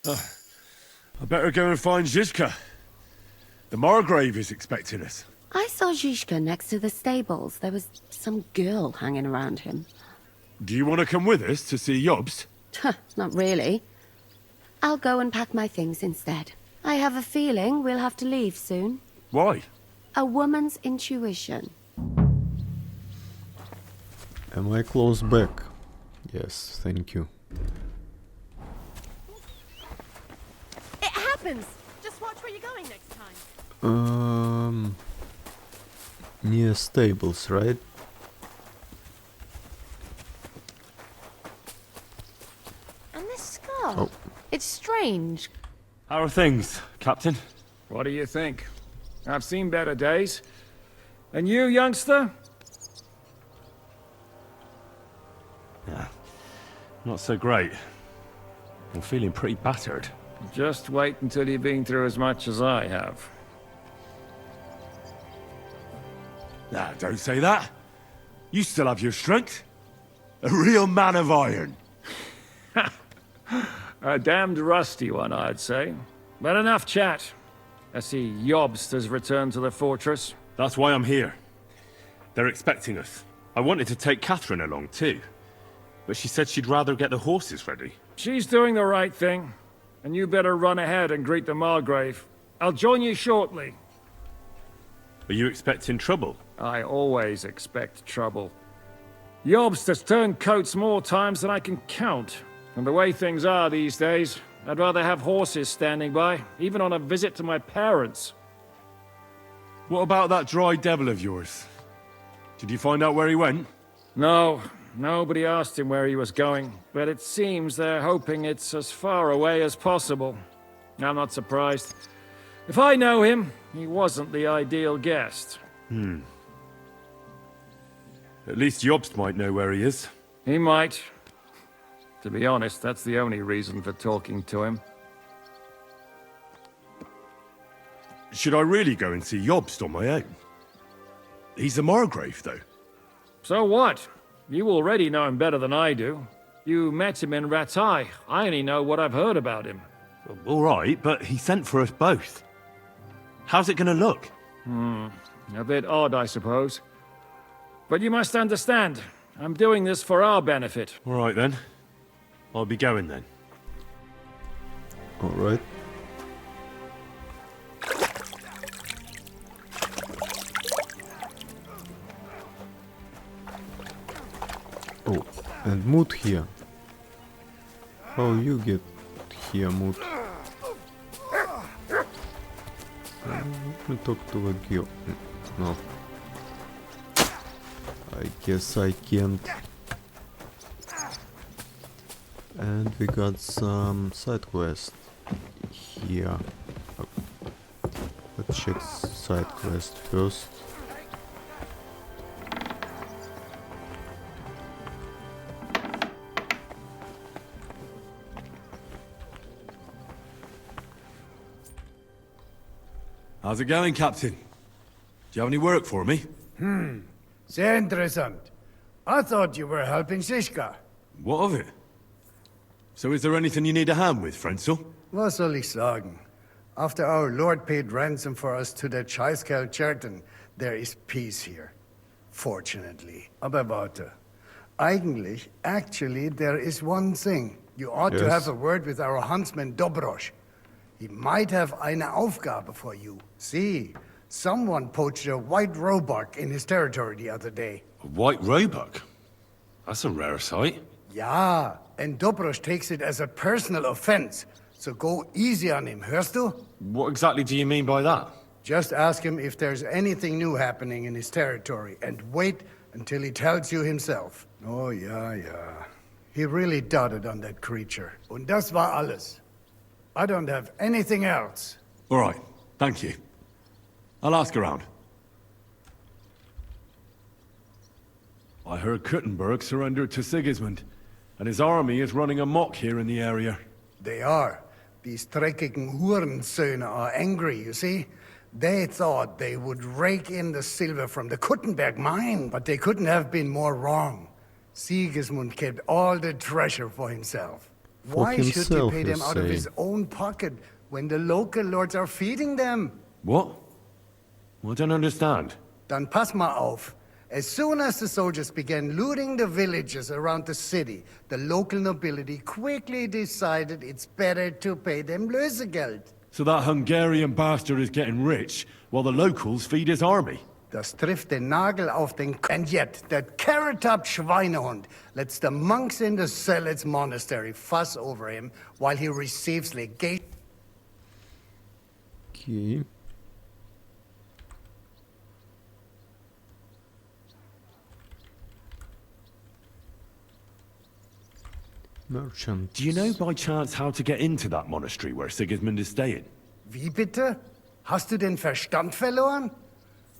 I better go and find Zizka. The Margrave is expecting us. I saw Zizka next to the stables. There was some girl hanging around him. Do you want to come with us to see Jobst? Not really. I'll go and pack my things instead. I have a feeling we'll have to leave soon. Why? A woman's intuition. Am I close back? Yes, thank you. It happens! Just watch where you're going next time. Near stables, right? And this scar. Oh. It's strange. How are things, Captain? What do you think? I've seen better days. And you, youngster? Yeah, not so great. I'm feeling pretty battered. Just wait until you've been through as much as I have. Nah, don't say that. You still have your strength. A real man of iron. A damned rusty one, I'd say. But enough chat. I see Jobst has returned to the fortress. That's why I'm here. They're expecting us. I wanted to take Catherine along too, but she said she'd rather get the horses ready. She's doing the right thing, and you better run ahead and greet the Margrave. I'll join you shortly. Are you expecting trouble? I always expect trouble. Jobst has turned coats more times than I can count. And the way things are these days, I'd rather have horses standing by, even on a visit to my parents. What about that dry devil of yours? Did you find out where he went? No, nobody asked him where he was going, but it seems they're hoping it's as far away as possible. I'm not surprised. If I know him, he wasn't the ideal guest. At least Jobst might know where he is. He might. To be honest, that's the only reason for talking to him. Should I really go and see Jobst on my own? He's the Margrave, though. So what? You already know him better than I do. You met him in Ratai. I only know what I've heard about him. All right, but he sent for us both. How's it gonna look? A bit odd, I suppose. But you must understand, I'm doing this for our benefit. All right, then. I'll be going, then. All right. Oh, and Mood here. How you get here, Mood? Let me talk to a girl. No. I guess I can't. And we got some side quest here. Let's check side quest first. How's it going, Captain? Do you have any work for me? Sehr interessant. I thought you were helping Siska. What of it? So is there anything you need a hand with, Frenzel? Was soll ich sagen? After our Lord paid ransom for us to the Scheißkerl Cherton, there is peace here. Fortunately. Aber warte. Actually, there is one thing. You ought to have a word with our huntsman Dobrosch. He might have eine Aufgabe for you. See, someone poached a white roebuck in his territory the other day. A white roebuck? That's a rare sight. Ja, and Dobrosch takes it as a personal offense. So go easy on him, hörst du? What exactly do you mean by that? Just ask him if there's anything new happening in his territory, and wait until he tells you himself. Oh, ja. He really doted on that creature. Und das war alles. I don't have anything else. All right, thank you. I'll ask around. I heard Kuttenberg surrendered to Sigismund, and his army is running amok here in the area. They are. These dreckigen Hurensöhne are angry, you see? They thought they would rake in the silver from the Kuttenberg mine, but they couldn't have been more wrong. Sigismund kept all the treasure for himself. Why should he pay them out of his own pocket when the local lords are feeding them? What? I don't understand. Dann pass mal auf. As soon as the soldiers began looting the villages around the city, the local nobility quickly decided it's better to pay them Lösegeld. So that Hungarian bastard is getting rich, while the locals feed his army? Das trifft den Nagel auf den Kopf. And yet, that carrot-top Schweinehund lets the monks in the Zealots monastery fuss over him while he receives legate. Okay. Merchant. Do you know by chance how to get into that monastery where Sigismund is staying? Wie bitte? Hast du den Verstand verloren?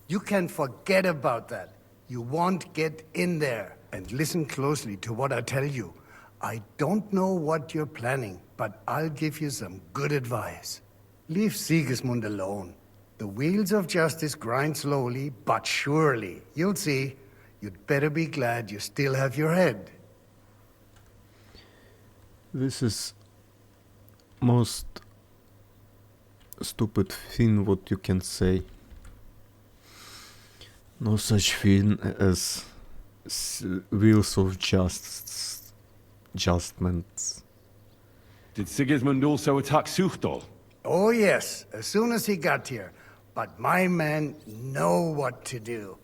You can forget about that. You won't get in there. And listen closely to what I tell you. I don't know what you're planning, but I'll give you some good advice. Leave Sigismund alone. The wheels of justice grind slowly, but surely. You'll see. You'd better be glad you still have your head. This is most stupid thing what you can say. No such thing as wheels of adjustments. Did Sigismund also attack Suchdol? Oh yes, as soon as he got here. But my men know what to do.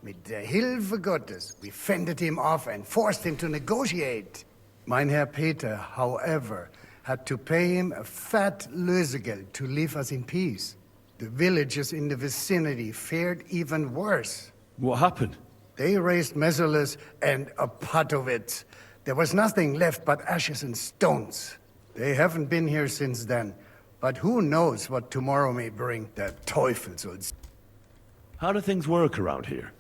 Mit der Hilfe Gottes, we fended him off and forced him to negotiate. Mein Herr Peter, however, had to pay him a fat Lösegeld to leave us in peace. The villagers in the vicinity fared even worse. What happened? They raised Messerles and Opatovitz. There was nothing left but ashes and stones. They haven't been here since then, but who knows what tomorrow may bring. Der Teufel soll's. How do things work around here?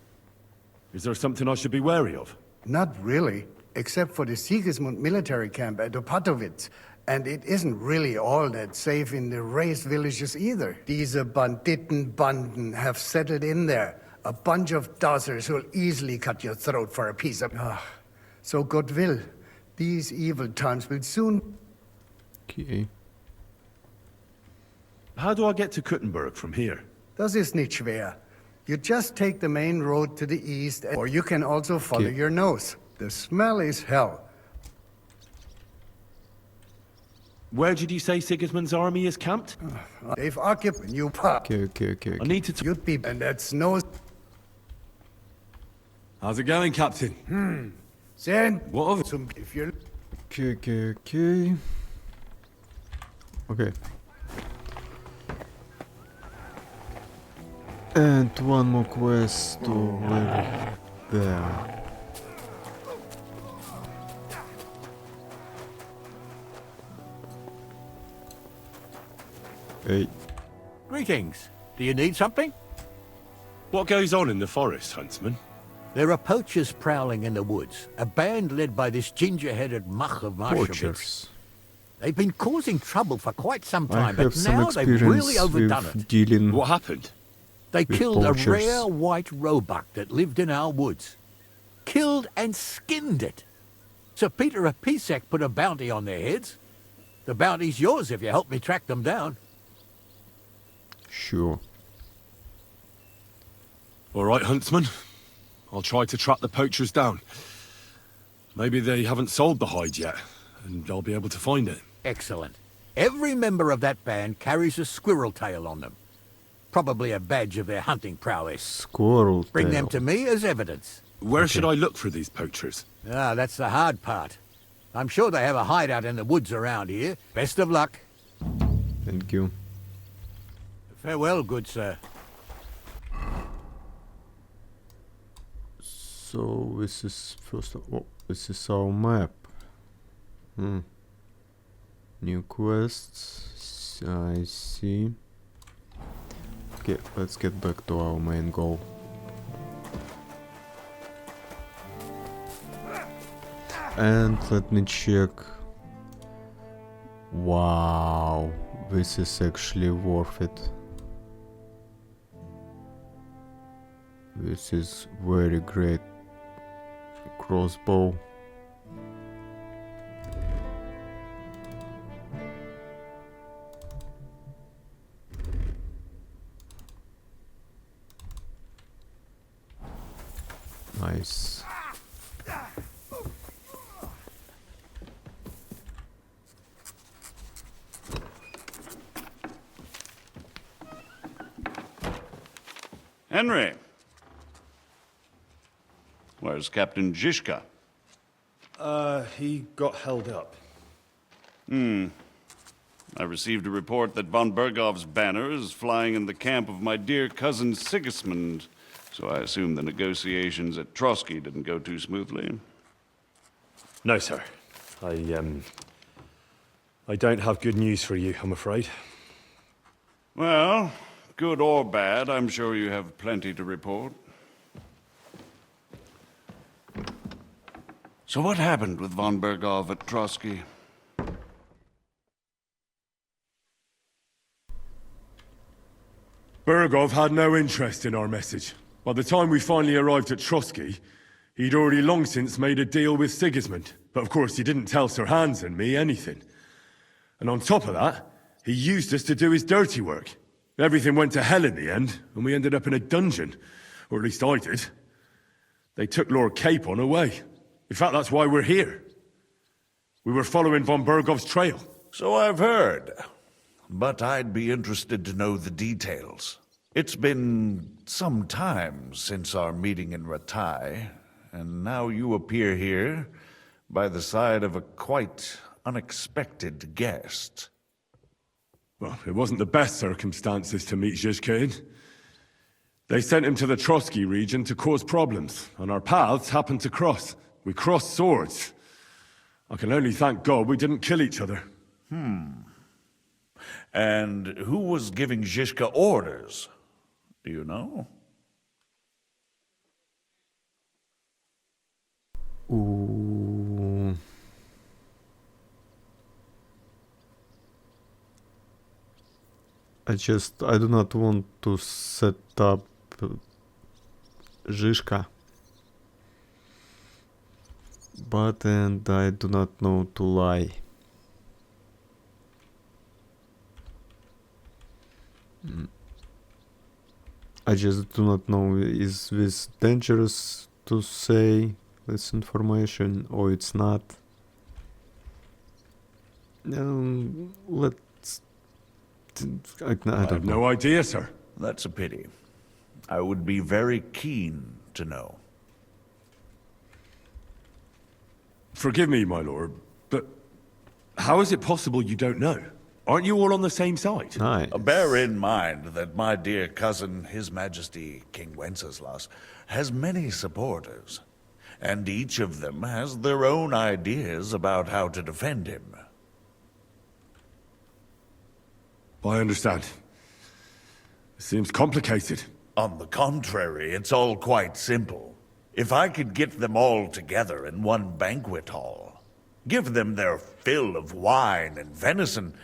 Is there something I should be wary of? Not really, except for the Sigismund military camp at Opatovitz. And it isn't really all that safe in the raised villages either. Diese Banditenbanden have settled in there. A bunch of dossers who'll easily cut your throat for a piece of... So God will. These evil times will soon... Okay. How do I get to Kuttenberg from here? Das ist nicht schwer. You just take the main road to the east, or you can also follow your nose. The smell is hell. Where did you say Sigismund's army is camped? They've occupied New Park. Okay. I need to... You'd be... And that's no... How's it going, Captain? Send... What of it? If you're... Okay. Okay. And one more quest over there. Hey. Greetings. Do you need something? What goes on in the forest, Huntsman? There are poachers prowling in the woods. A band led by this ginger-headed muck of Marshevitz. Poachers. They've been causing trouble for quite some I time, have but some now they've really experience overdone with it. dealing. What happened? They with killed poachers. a rare white roebuck that lived in our woods. Killed and skinned it. Sir Peter of Pisek put a bounty on their heads. The bounty's yours if you help me track them down. Sure. All right, Huntsman. I'll try to track the poachers down. Maybe they haven't sold the hide yet, and I'll be able to find it. Excellent. Every member of that band carries a squirrel tail on them. Probably a badge of their hunting prowess. Squirrel tail. Bring them to me as evidence. Where should I look for these poachers? Ah, that's the hard part. I'm sure they have a hideout in the woods around here. Best of luck. Thank you. Farewell, good sir. So this is first of all, this is our map. New quests. I see. Okay, let's get back to our main goal. And let me check. Wow, this is actually worth it. This is very great crossbow. Nice. Henry. Where's Captain Zizka? He got held up. I received a report that von Bergov's banner is flying in the camp of my dear cousin Sigismund, so I assume the negotiations at Trosky didn't go too smoothly. No, sir. I don't have good news for you, I'm afraid. Well, good or bad, I'm sure you have plenty to report. So what happened with von Bergov at Trosky? Bergov had no interest in our message. By the time we finally arrived at Trosky, he'd already long since made a deal with Sigismund. But of course he didn't tell Sir Hans and me anything. And on top of that, he used us to do his dirty work. Everything went to hell in the end, and we ended up in a dungeon. Or at least I did. They took Lord Capon away. In fact, that's why we're here. We were following von Bergov's trail. So I've heard. But I'd be interested to know the details. It's been some time since our meeting in Ratai, and now you appear here by the side of a quite unexpected guest. Well, it wasn't the best circumstances to meet Zhizka in. They sent him to the Trosky region to cause problems, and our paths happened to cross. We crossed swords. I can only thank God we didn't kill each other. And who was giving Zhizka orders? Do you know? Ooh. I do not want to set up Zhizka. But and I do not know to lie. I just do not know, is this dangerous to say this information or it's not? Let's... I have no idea, sir. That's a pity. I would be very keen to know. Forgive me, my lord, but how is it possible you don't know? Aren't you all on the same side? Nice. Bear in mind that my dear cousin, His Majesty King Wenceslas, has many supporters, and each of them has their own ideas about how to defend him. I understand. It seems complicated. On the contrary, it's all quite simple. If I could get them all together in one banquet hall, give them their fill of wine and venison,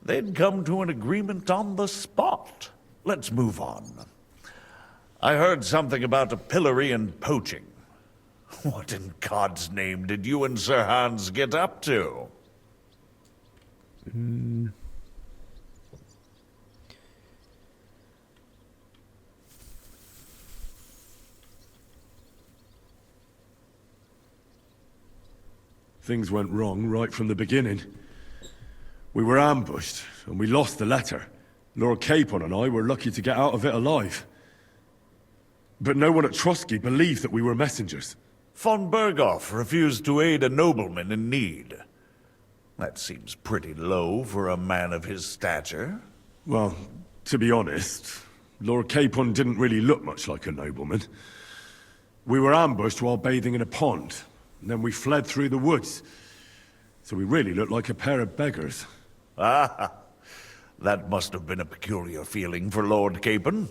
they'd come to an agreement on the spot. Let's move on. I heard something about a pillory and poaching. What in God's name did you and Sir Hans get up to? Things went wrong right from the beginning. We were ambushed, and we lost the letter. Lord Capon and I were lucky to get out of it alive. But no one at Trosky believed that we were messengers. Von Bergov refused to aid a nobleman in need. That seems pretty low for a man of his stature. Well, to be honest, Lord Capon didn't really look much like a nobleman. We were ambushed while bathing in a pond, and then we fled through the woods. So we really looked like a pair of beggars. Ah, that must have been a peculiar feeling for Lord Capon.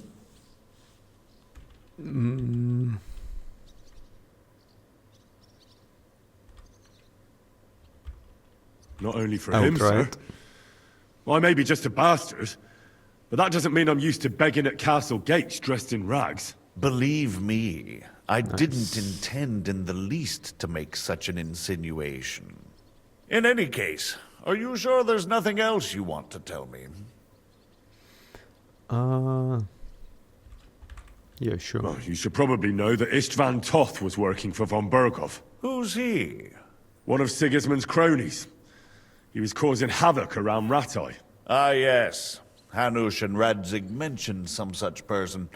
Not only for him, sir. I may be just a bastard, but that doesn't mean I'm used to begging at castle gates dressed in rags. Believe me, I didn't intend in the least to make such an insinuation. In any case, are you sure there's nothing else you want to tell me? Yeah, sure. Well, you should probably know that Istvan Toth was working for von Bergov. Who's he? One of Sigismund's cronies. He was causing havoc around Ratai. Ah, yes. Hanush and Radzig mentioned some such person.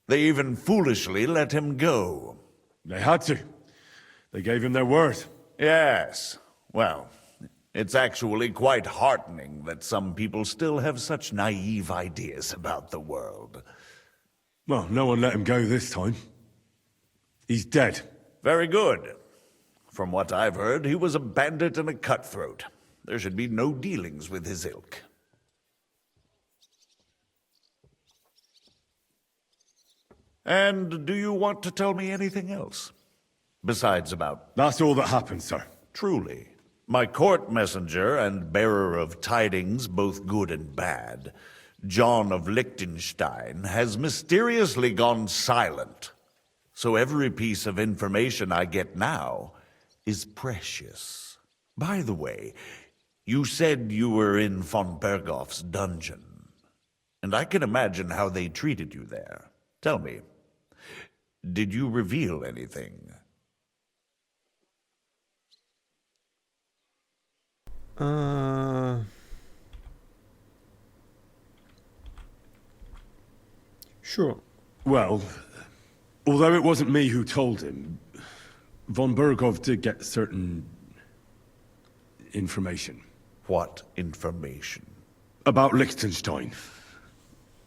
They even foolishly let him go. They had to. They gave him their word. Yes. Well, it's actually quite heartening that some people still have such naive ideas about the world. Well, no one let him go this time. He's dead. Very good. From what I've heard, he was a bandit and a cutthroat. There should be no dealings with his ilk. And do you want to tell me anything else? Besides about... That's all that happened, sir. Truly. My court messenger and bearer of tidings, both good and bad, John of Liechtenstein, has mysteriously gone silent. So every piece of information I get now is precious. By the way, you said you were in von Bergov's dungeon. And I can imagine how they treated you there. Tell me, did you reveal anything? Sure. Well, although it wasn't me who told him, von Bergov did get certain information. What information? About Liechtenstein.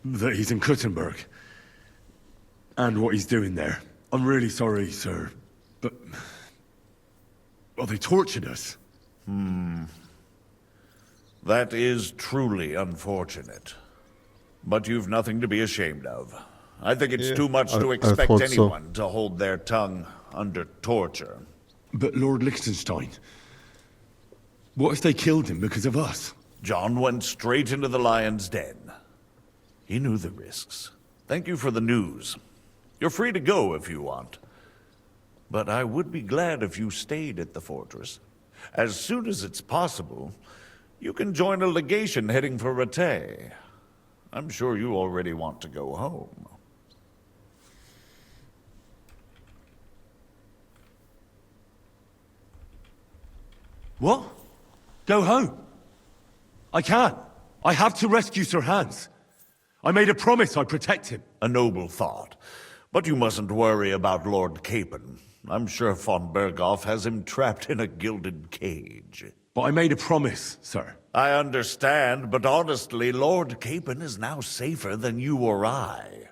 That he's in Kuttenberg. And what he's doing there. I'm really sorry, sir, but... well, they tortured us. That is truly unfortunate. But you've nothing to be ashamed of. I think it's too much to expect anyone to hold their tongue under torture. But Lord Liechtenstein... what if they killed him because of us? John went straight into the lion's den. He knew the risks. Thank you for the news. You're free to go if you want. But I would be glad if you stayed at the fortress. As soon as it's possible, you can join a legation heading for Rattay. I'm sure you already want to go home. What? Go home? I can't. I have to rescue Sir Hans. I made a promise I'd protect him. A noble thought. But you mustn't worry about Lord Capon. I'm sure von Bergov has him trapped in a gilded cage. But I made a promise, sir. I understand, but honestly, Lord Capon is now safer than you or I.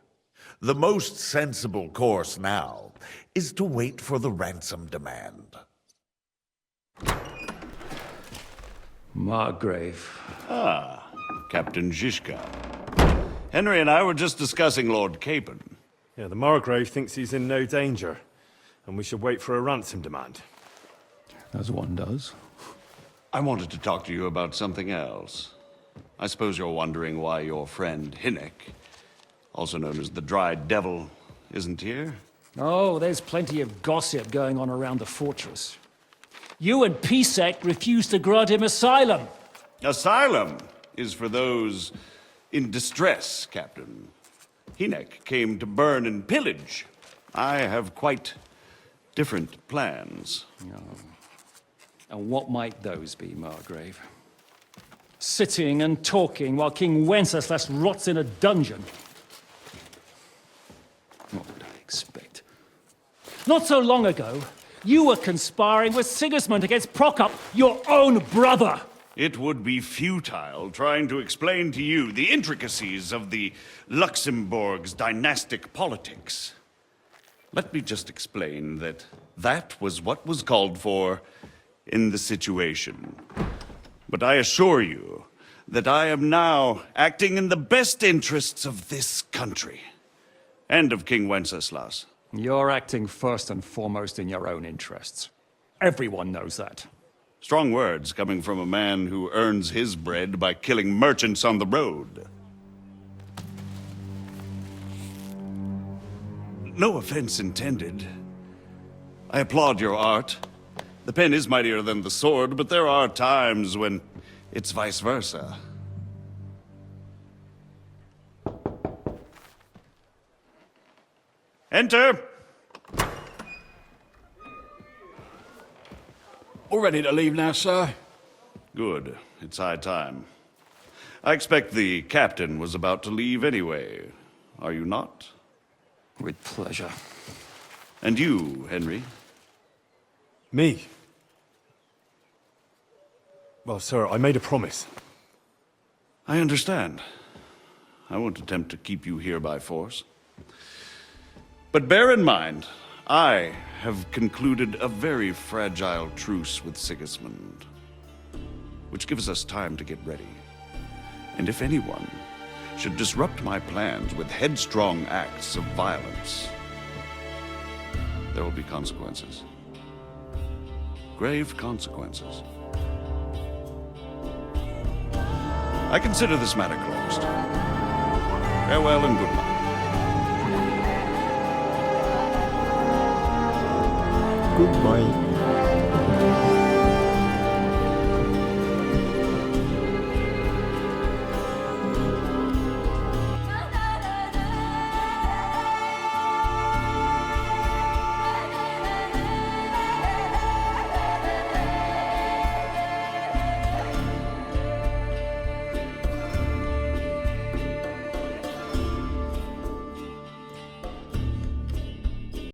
The most sensible course now is to wait for the ransom demand. Margrave. Ah, Captain Zizka. Henry and I were just discussing Lord Capon. Yeah, the Margrave thinks he's in no danger, and we should wait for a ransom demand. As one does. I wanted to talk to you about something else. I suppose you're wondering why your friend Hinnick, also known as the Dried Devil, isn't here? Oh, there's plenty of gossip going on around the fortress. You and Pisek refused to grant him asylum. Asylum is for those in distress, Captain. Hinnick came to burn and pillage. I have quite different plans. Oh. And what might those be, Margrave? Sitting and talking while King Wenceslas rots in a dungeon. What would I expect? Not so long ago, you were conspiring with Sigismund against Prokop, your own brother! It would be futile trying to explain to you the intricacies of the Luxembourg's dynastic politics. Let me just explain that that was what was called for in the situation. But I assure you that I am now acting in the best interests of this country and of King Wenceslas. You're acting first and foremost in your own interests. Everyone knows that. Strong words coming from a man who earns his bread by killing merchants on the road. No offense intended. I applaud your art. The pen is mightier than the sword, but there are times when it's vice versa. Enter! All ready to leave now, sir? Good. It's high time. I expect the captain was about to leave anyway. Are you not? With pleasure. And you, Henry? Me? Well, sir, I made a promise. I understand. I won't attempt to keep you here by force. But bear in mind, I have concluded a very fragile truce with Sigismund, which gives us time to get ready. And if anyone should disrupt my plans with headstrong acts of violence, there will be consequences. Grave consequences. I consider this matter closed. Farewell and good luck. Goodbye.